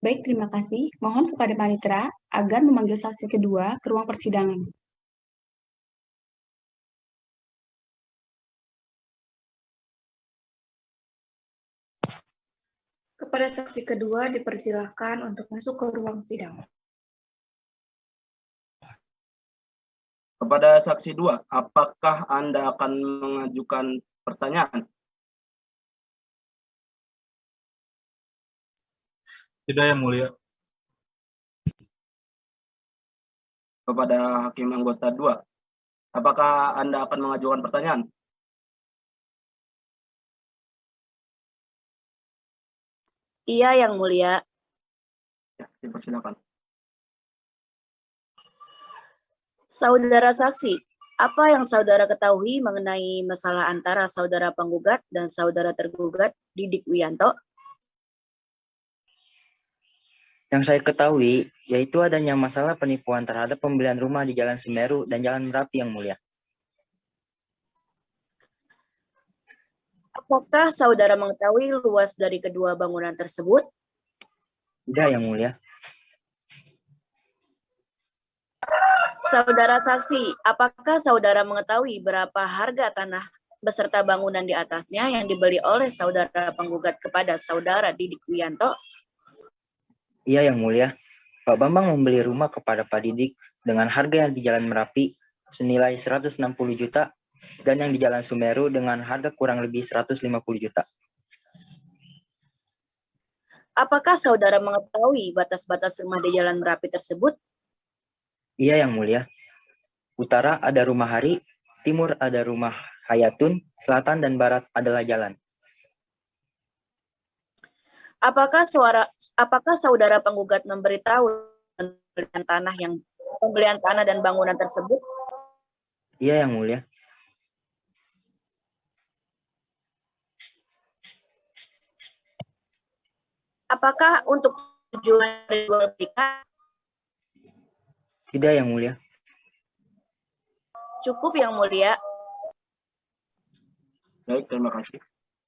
Baik, terima kasih. Mohon kepada panitera agar memanggil saksi kedua ke ruang persidangan. Kepada saksi kedua dipersilakan untuk masuk ke ruang sidang. Kepada saksi 2, apakah Anda akan mengajukan pertanyaan? Tidak, Yang Mulia. Kepada hakim anggota 2, apakah Anda akan mengajukan pertanyaan? Iya, Yang Mulia. Ya, dipersilakan. Saudara saksi, apa yang saudara ketahui mengenai masalah antara saudara penggugat dan saudara tergugat Didik Wianto? Yang saya ketahui, yaitu adanya masalah penipuan terhadap pembelian rumah di Jalan Semeru dan Jalan Merapi, Yang Mulia. Apakah saudara mengetahui luas dari kedua bangunan tersebut? Tidak, Yang Mulia. Saudara saksi, apakah saudara mengetahui berapa harga tanah beserta bangunan di atasnya yang dibeli oleh saudara penggugat kepada saudara Didik Wianto? Iya, Yang Mulia. Pak Bambang membeli rumah kepada Pak Didik dengan harga yang di Jalan Merapi senilai 160 juta dan yang di Jalan Sumeru dengan harga kurang lebih 150 juta. Apakah saudara mengetahui batas-batas rumah di Jalan Merapi tersebut? Iya, Yang Mulia. Utara ada rumah Hari, timur ada rumah Hayatun, selatan dan barat adalah jalan. Apakah saudara penggugat memberitahu pembelian tanah dan bangunan tersebut? Iya, Yang Mulia. Apakah untuk tujuan jual belikan? Tidak, Yang Mulia. Cukup, Yang Mulia. Baik, terima kasih.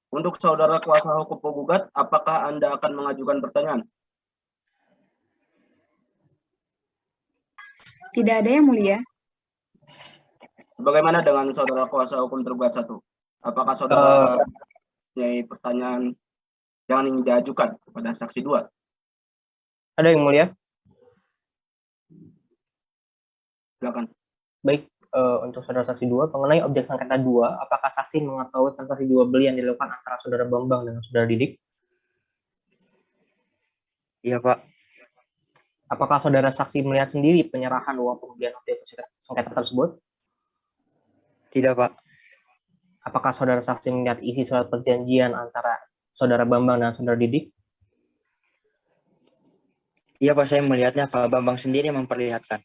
Untuk saudara kuasa hukum penggugat, apakah Anda akan mengajukan pertanyaan? Tidak ada, Yang Mulia. Bagaimana dengan saudara kuasa hukum tergugat 1? Apakah saudara mempunyai pertanyaan yang ingin diajukan kepada saksi 2? Ada, Yang Mulia. Silakan. Baik, untuk saudara saksi 2, mengenai objek sengketa 2, apakah saksi mengetahui transaksi jual beli yang dilakukan antara saudara Bambang dengan saudara Didik? Iya, Pak. Apakah saudara saksi melihat sendiri penyerahan uang pembelian objek sengketa tersebut? Tidak, Pak. Apakah saudara saksi melihat isi surat perjanjian antara saudara Bambang dan saudara Didik? Iya, Pak, saya melihatnya Pak Bambang sendiri yang memperlihatkan.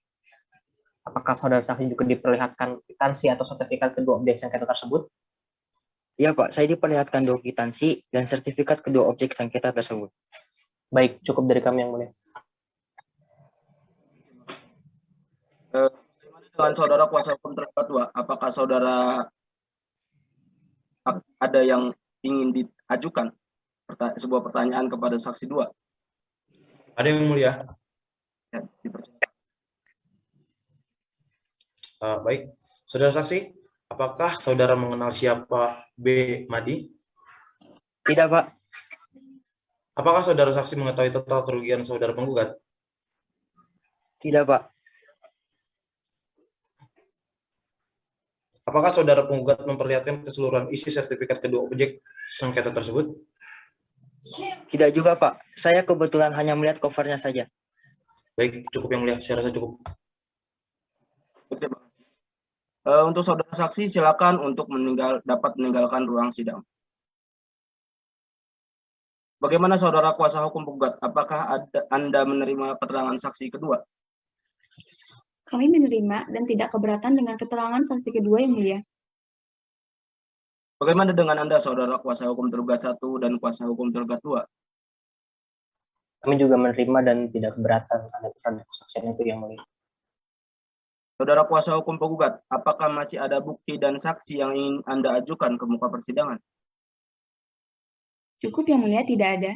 Apakah saudara saksi juga diperlihatkan kwitansi atau sertifikat kedua objek sengketa tersebut? Iya, Pak, saya diperlihatkan dua kwitansi dan sertifikat kedua objek sengketa tersebut. Baik, cukup dari kami, Yang Mulia. Dengan saudara kuasa hukum tergugat 2, apakah saudara ada yang ingin diajukan sebuah pertanyaan kepada saksi 2? Ada, Yang Mulia. Ya, dipersilakan. Baik, saudara saksi, apakah saudara mengenal siapa B. Madi? Tidak, Pak. Apakah saudara saksi mengetahui total kerugian saudara penggugat? Tidak, Pak. Apakah saudara penggugat memperlihatkan keseluruhan isi sertifikat kedua objek sengketa tersebut? Tidak juga, Pak. Saya kebetulan hanya melihat covernya saja. Baik, cukup Yang Mulia. Saya rasa cukup. Oke, untuk saudara saksi, silakan untuk dapat meninggalkan ruang sidang. Bagaimana saudara kuasa hukum penggugat? Apakah Anda menerima keterangan saksi kedua? Kami menerima dan tidak keberatan dengan keterangan saksi kedua, Yang Mulia. Bagaimana dengan Anda, saudara kuasa hukum tergugat 1 dan kuasa hukum tergugat 2? Kami juga menerima dan tidak keberatan terhadap kesaksian itu, Yang Mulia. Saudara kuasa hukum penggugat, apakah masih ada bukti dan saksi yang ingin Anda ajukan ke muka persidangan? Cukup, Yang Mulia, tidak ada.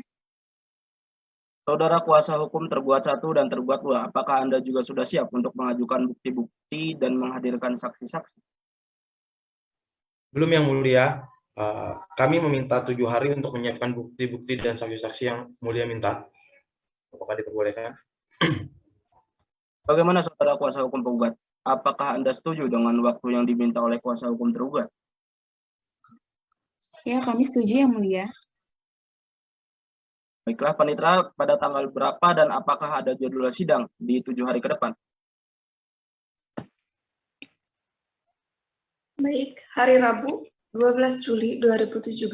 Saudara kuasa hukum tergugat 1 dan tergugat 2, apakah Anda juga sudah siap untuk mengajukan bukti-bukti dan menghadirkan saksi-saksi? Belum, Yang Mulia. Kami meminta 7 hari untuk menyiapkan bukti-bukti dan saksi-saksi yang Mulia minta. Apakah diperbolehkan? Bagaimana saudara kuasa hukum penggugat? Apakah Anda setuju dengan waktu yang diminta oleh kuasa hukum tergugat? Ya, kami setuju, Yang Mulia. Baiklah, Panitera, pada tanggal berapa dan apakah ada jadwal sidang di 7 hari ke depan? Baik, hari Rabu 12 Juli 2017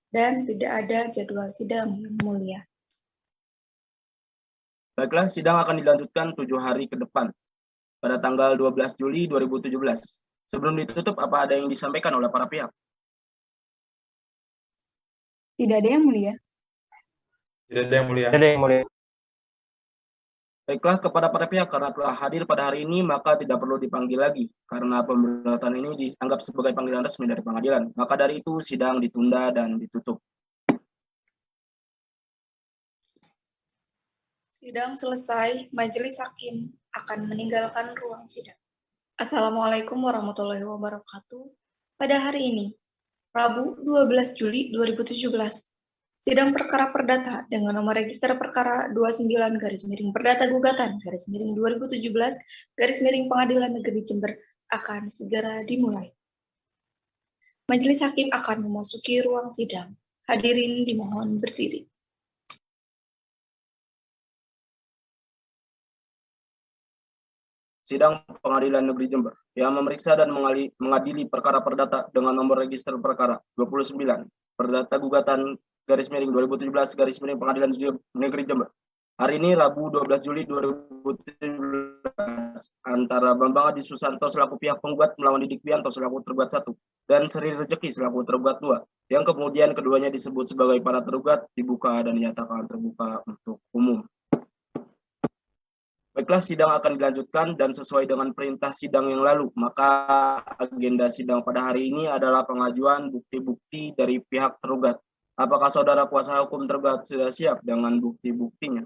dan tidak ada jadwal sidang, Yang Mulia. Baiklah, sidang akan dilanjutkan 7 hari ke depan pada tanggal 12 Juli 2017. Sebelum ditutup, apa ada yang disampaikan oleh para pihak? Tidak ada, Yang Mulia. Tidak ada, Yang Mulia. Tidak ada, Yang Mulia. Baiklah, kepada para pihak karena telah hadir pada hari ini, maka tidak perlu dipanggil lagi karena pemberatan ini dianggap sebagai panggilan resmi dari pengadilan. Maka dari itu, sidang ditunda dan ditutup. Sidang selesai, majelis hakim akan meninggalkan ruang sidang. Assalamualaikum warahmatullahi wabarakatuh. Pada hari ini, Rabu 12 Juli 2017, sidang perkara perdata dengan nomor register perkara 29-Perdata Gugatan-2017-Pengadilan Negeri Jember akan segera dimulai. Majelis Hakim akan memasuki ruang sidang. Hadirin dimohon berdiri. Sidang Pengadilan Negeri Jember yang memeriksa dan mengadili perkara perdata dengan nomor register perkara 29 perdata gugatan garis miring 2017 garis miring Pengadilan Negeri Jember. Hari ini Rabu 12 Juli 2017 antara Bambang Adi Susanto selaku pihak penggugat melawan Didik Bianto selaku tergugat 1 dan Sri Rezeki selaku tergugat 2 yang kemudian keduanya disebut sebagai para tergugat dibuka dan dinyatakan terbuka untuk umum. Baiklah, sidang akan dilanjutkan dan sesuai dengan perintah sidang yang lalu, maka agenda sidang pada hari ini adalah pengajuan bukti-bukti dari pihak tergugat. Apakah saudara kuasa hukum tergugat sudah siap dengan bukti-buktinya?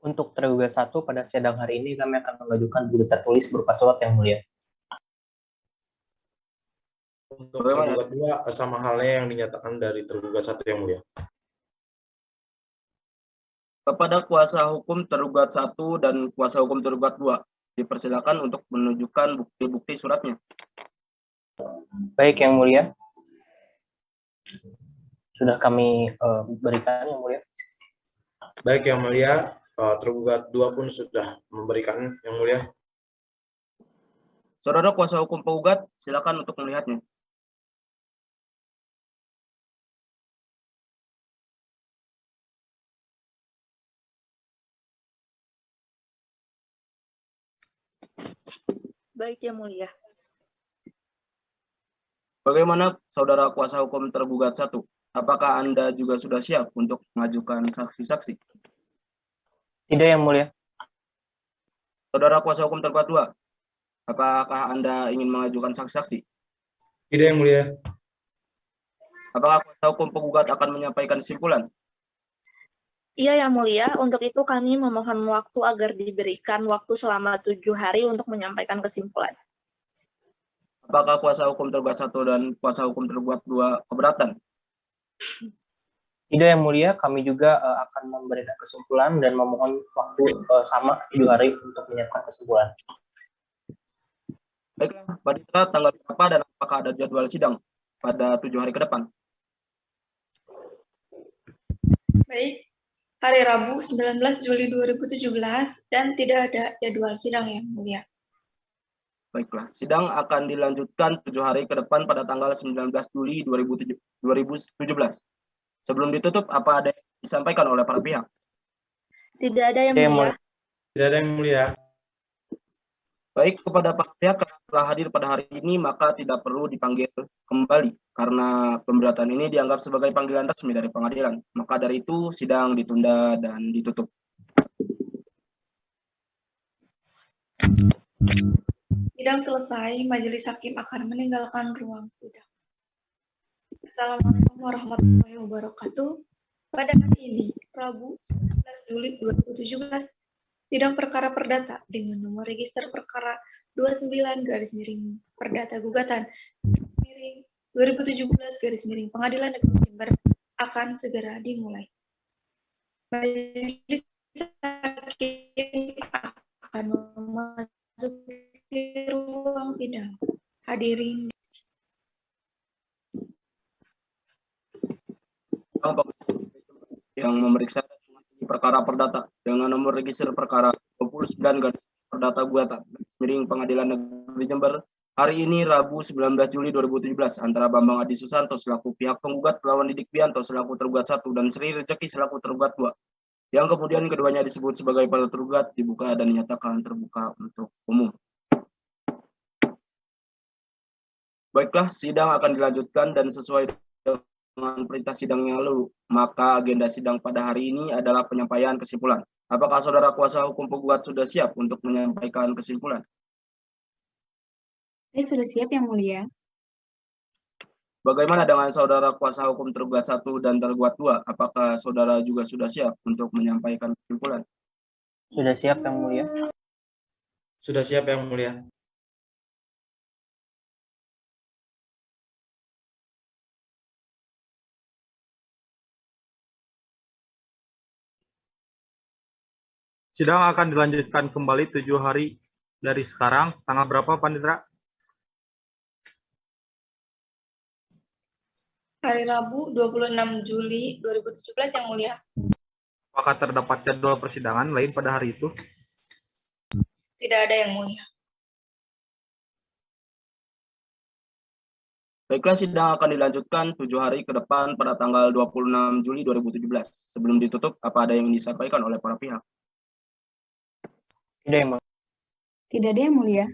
Untuk tergugat 1 pada sidang hari ini kami akan mengajukan bukti tertulis berupa surat yang mulia. Untuk tergugat 2 sama halnya yang dinyatakan dari tergugat 1 yang mulia. Kepada kuasa hukum tergugat 1 dan kuasa hukum tergugat 2, dipersilakan untuk menunjukkan bukti-bukti suratnya. Baik, yang mulia. Sudah kami berikan, yang mulia. Baik, yang mulia. Tergugat 2 pun sudah memberikan, yang mulia. Saudara kuasa hukum penggugat, silakan untuk melihatnya. Baik, Yang Mulia. Bagaimana saudara kuasa hukum tergugat 1? Apakah Anda juga sudah siap untuk mengajukan saksi-saksi? Tidak, yang mulia. Saudara kuasa hukum tergugat 2, apakah Anda ingin mengajukan saksi-saksi? Tidak, yang mulia. Apakah kuasa hukum penggugat akan menyampaikan kesimpulan? Iya, Yang Mulia. Untuk itu kami memohon waktu agar diberikan waktu selama 7 hari untuk menyampaikan kesimpulan. Apakah kuasa hukum tergugat 1 dan kuasa hukum tergugat 2 keberatan? Tidak, yang mulia. Kami juga akan memberikan kesimpulan dan memohon waktu sama 7 hari untuk menyiapkan kesimpulan. Baiklah, Baditra, tanggal berapa dan apakah ada jadwal sidang pada 7 hari ke depan? Baik, hari Rabu 19 Juli 2017 dan tidak ada jadwal sidang yang mulia. Baiklah, sidang akan dilanjutkan 7 hari ke depan pada tanggal 19 Juli 2017. Sebelum ditutup, apa ada yang disampaikan oleh para pihak? Tidak ada, Yang Mulia. Tidak ada, yang mulia. Baik, kepada para pihak yang telah hadir pada hari ini, maka tidak perlu dipanggil kembali, karena pemberatan ini dianggap sebagai panggilan resmi dari pengadilan. Maka dari itu, sidang ditunda dan ditutup. Sidang selesai, Majelis Hakim akan meninggalkan ruang sidang. Assalamualaikum warahmatullahi wabarakatuh. Pada hari ini, Rabu 19 Juli 2017, sidang perkara perdata dengan nomor register perkara 29 garis miring perdata gugatan miring 2017 garis miring Pengadilan Negeri Jember akan segera dimulai. Majelis Hakim akan memasuki ruang sidang. Hadirin yang memeriksa perkara perdata dengan nomor register perkara 29 garis perdata gugatan miring Pengadilan Negeri Jember hari ini Rabu 19 Juli 2017 antara Bambang Adi Susanto selaku pihak penggugat melawan Didik Bianto selaku tergugat 1 dan Sri Rezeki selaku tergugat 2 yang kemudian keduanya disebut sebagai para tergugat dibuka dan dinyatakan terbuka untuk umum. Baiklah, sidang akan dilanjutkan dan sesuai dengan perintah sidang yang lalu, maka agenda sidang pada hari ini adalah penyampaian kesimpulan. Apakah saudara kuasa hukum penggugat sudah siap untuk menyampaikan kesimpulan? Saya sudah siap, Yang Mulia. Bagaimana dengan saudara kuasa hukum tergugat 1 dan tergugat 2? Apakah saudara juga sudah siap untuk menyampaikan kesimpulan? Sudah siap, Yang Mulia. Sudah siap, Yang Mulia. Sidang akan dilanjutkan kembali 7 hari dari sekarang. Tanggal berapa, Panditra? Hari Rabu 26 Juli 2017 yang mulia. Apakah terdapat jadwal persidangan lain pada hari itu? Tidak ada yang mulia. Baiklah, sidang akan dilanjutkan 7 hari ke depan pada tanggal 26 Juli 2017. Sebelum ditutup, apa ada yang disampaikan oleh para pihak? Tidak yang mulia. Tidak ada yang mulia.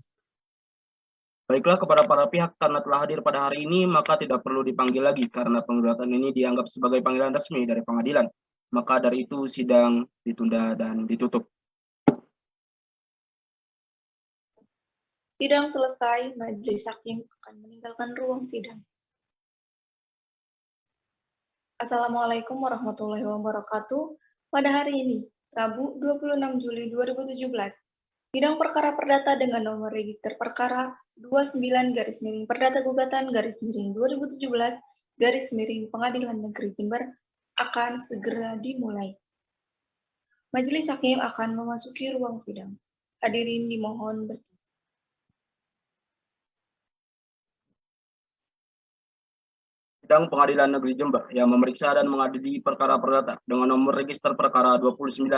Baiklah, kepada para pihak karena telah hadir pada hari ini, maka tidak perlu dipanggil lagi karena penggugatan ini dianggap sebagai panggilan resmi dari pengadilan. Maka dari itu sidang ditunda dan ditutup. Sidang selesai, majelis hakim akan meninggalkan ruang sidang. Assalamualaikum warahmatullahi wabarakatuh. Pada hari ini, Rabu 26 Juli 2017, sidang perkara perdata dengan nomor register perkara 29 Perdata Gugatan /2017 Pengadilan Negeri Jember akan segera dimulai. Majelis hakim akan memasuki ruang sidang. Hadirin dimohon berdiri. Sidang Pengadilan Negeri Jember yang memeriksa dan mengadili perkara perdata dengan nomor register perkara 29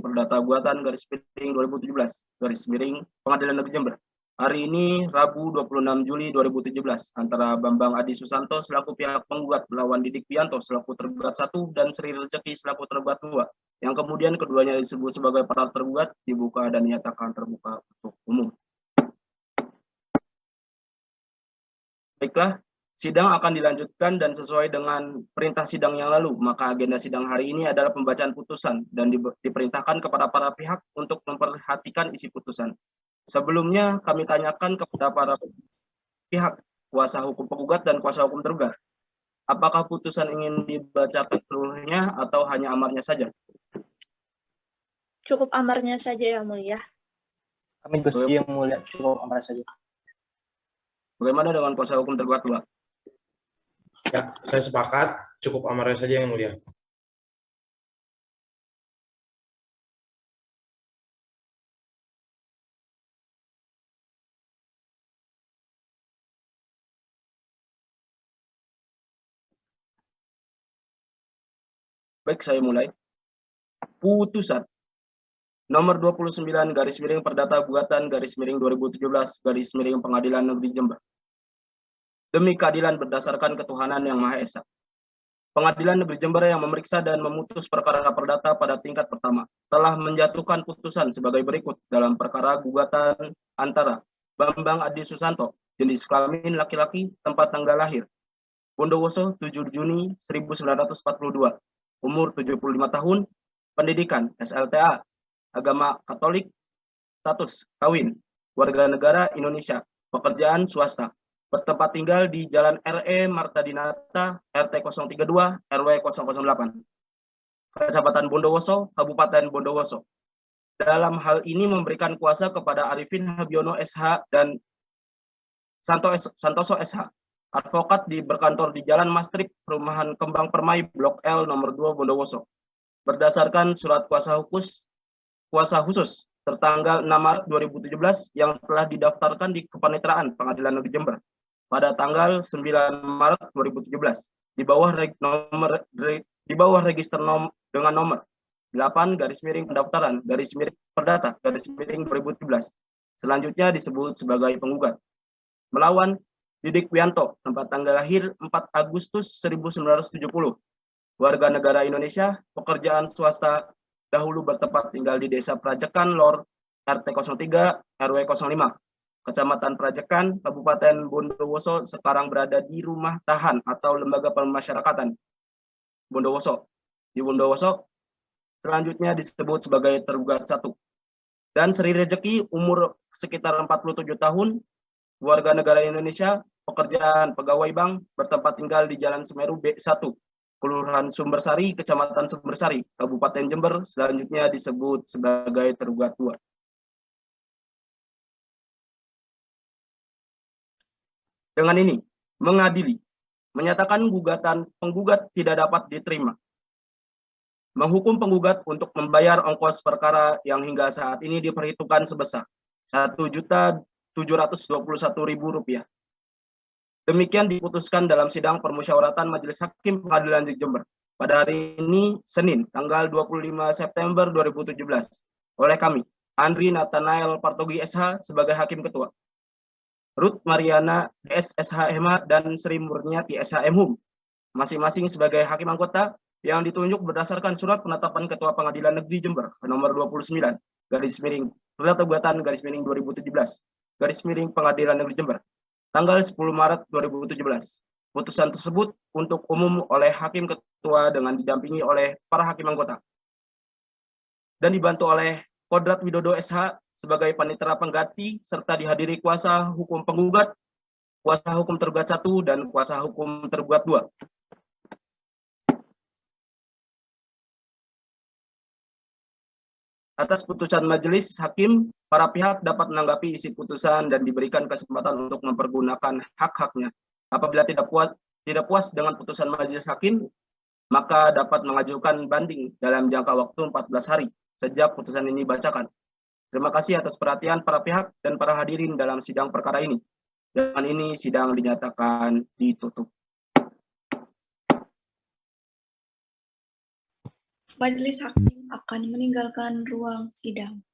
Perdata Gugatan /2017 Pengadilan Negeri Jember. Hari ini Rabu 26 Juli 2017 antara Bambang Adi Susanto selaku pihak penggugat melawan Didik Pianto selaku tergugat 1 dan Sri Rezeki selaku tergugat 2 yang kemudian keduanya disebut sebagai para tergugat dibuka dan dinyatakan terbuka untuk umum. Baiklah, sidang akan dilanjutkan dan sesuai dengan perintah sidang yang lalu, maka agenda sidang hari ini adalah pembacaan putusan dan diperintahkan kepada para pihak untuk memperhatikan isi putusan. Sebelumnya kami tanyakan kepada para pihak, kuasa hukum penggugat dan kuasa hukum tergugat, apakah putusan ingin dibacakan seluruhnya atau hanya amarnya saja? Cukup amarnya saja yang mulia. Kami juga setuju yang mulia, cukup amarnya saja. Bagaimana dengan kuasa hukum tergugat 2? Ya, saya sepakat, cukup amarnya saja yang mulia. Baik, saya mulai. Putusan nomor 29 Perdata Gugatan /2017 Pengadilan Negeri Jember. Demi keadilan berdasarkan ketuhanan yang Maha Esa. Pengadilan Negeri Jember yang memeriksa dan memutus perkara perdata pada tingkat pertama telah menjatuhkan putusan sebagai berikut dalam perkara gugatan antara Bambang Adi Susanto, jenis kelamin laki-laki, tempat tanggal lahir Bondowoso 7 Juni 1942, umur 75 tahun, pendidikan SLTA, agama Katolik, status kawin, warga negara Indonesia, pekerjaan swasta, bertempat tinggal di Jalan RE Marta Dinata, RT 032, RW 008, Kecamatan Bondowoso, Kabupaten Bondowoso. Dalam hal ini memberikan kuasa kepada Arifin Habiono SH dan Santoso SH, advokat berkantor di Jalan Mastrip, Perumahan Kembang Permai, Blok L nomor 2 Bondowoso. Berdasarkan surat kuasa khusus tertanggal 6 Maret 2017 yang telah didaftarkan di Kepaniteraan Pengadilan Negeri Jember pada tanggal 9 Maret 2017 di bawah register dengan nomor 8 pendaftaran perdata 2017. Selanjutnya disebut sebagai penggugat. Melawan Didik Pianto, tempat tanggal lahir 4 Agustus 1970, warga negara Indonesia, pekerjaan swasta, dahulu bertempat tinggal di Desa Prajekan Lor, RT 03, RW 05, Kecamatan Prajekan, Kabupaten Bondowoso, sekarang berada di rumah tahan atau lembaga pemasyarakatan Bondowoso. Di Bondowoso, selanjutnya disebut sebagai tergugat 1. Dan Sri Rezeki, umur sekitar 47 tahun, warga negara Indonesia, pekerjaan pegawai bank, bertempat tinggal di Jalan Semeru B1, Kelurahan Sumbersari, Kecamatan Sumbersari, Kabupaten Jember, selanjutnya disebut sebagai tergugat 2. Dengan ini, mengadili, menyatakan gugatan penggugat tidak dapat diterima. Menghukum penggugat untuk membayar ongkos perkara yang hingga saat ini diperhitungkan sebesar Rp1.721.000. Demikian diputuskan dalam sidang permusyawaratan Majelis Hakim Pengadilan Negeri Jember pada hari ini, Senin, tanggal 25 September 2017, oleh kami, Andri Nathanael Partogi SH sebagai Hakim Ketua, Ruth Mariana DS SH MH dan Sri Murniati SH MHUM, masing-masing sebagai Hakim Anggota yang ditunjuk berdasarkan Surat Penetapan Ketua Pengadilan Negeri Jember nomor 29 garis miring Perdata Gugatan garis miring 2017 garis miring Pengadilan Negeri Jember tanggal 10 Maret 2017. Putusan tersebut untuk umum oleh Hakim Ketua dengan didampingi oleh para Hakim Anggota dan dibantu oleh Kodrat Widodo SH sebagai panitera pengganti serta dihadiri kuasa hukum penggugat, kuasa hukum tergugat 1 dan kuasa hukum tergugat 2. Atas putusan majelis hakim, para pihak dapat menanggapi isi putusan dan diberikan kesempatan untuk mempergunakan hak-haknya. Apabila tidak puas dengan putusan majelis hakim, maka dapat mengajukan banding dalam jangka waktu 14 hari sejak putusan ini dibacakan. Terima kasih atas perhatian para pihak dan para hadirin dalam sidang perkara ini. Dengan ini sidang dinyatakan ditutup. Majelis Hakim akan meninggalkan ruang sidang.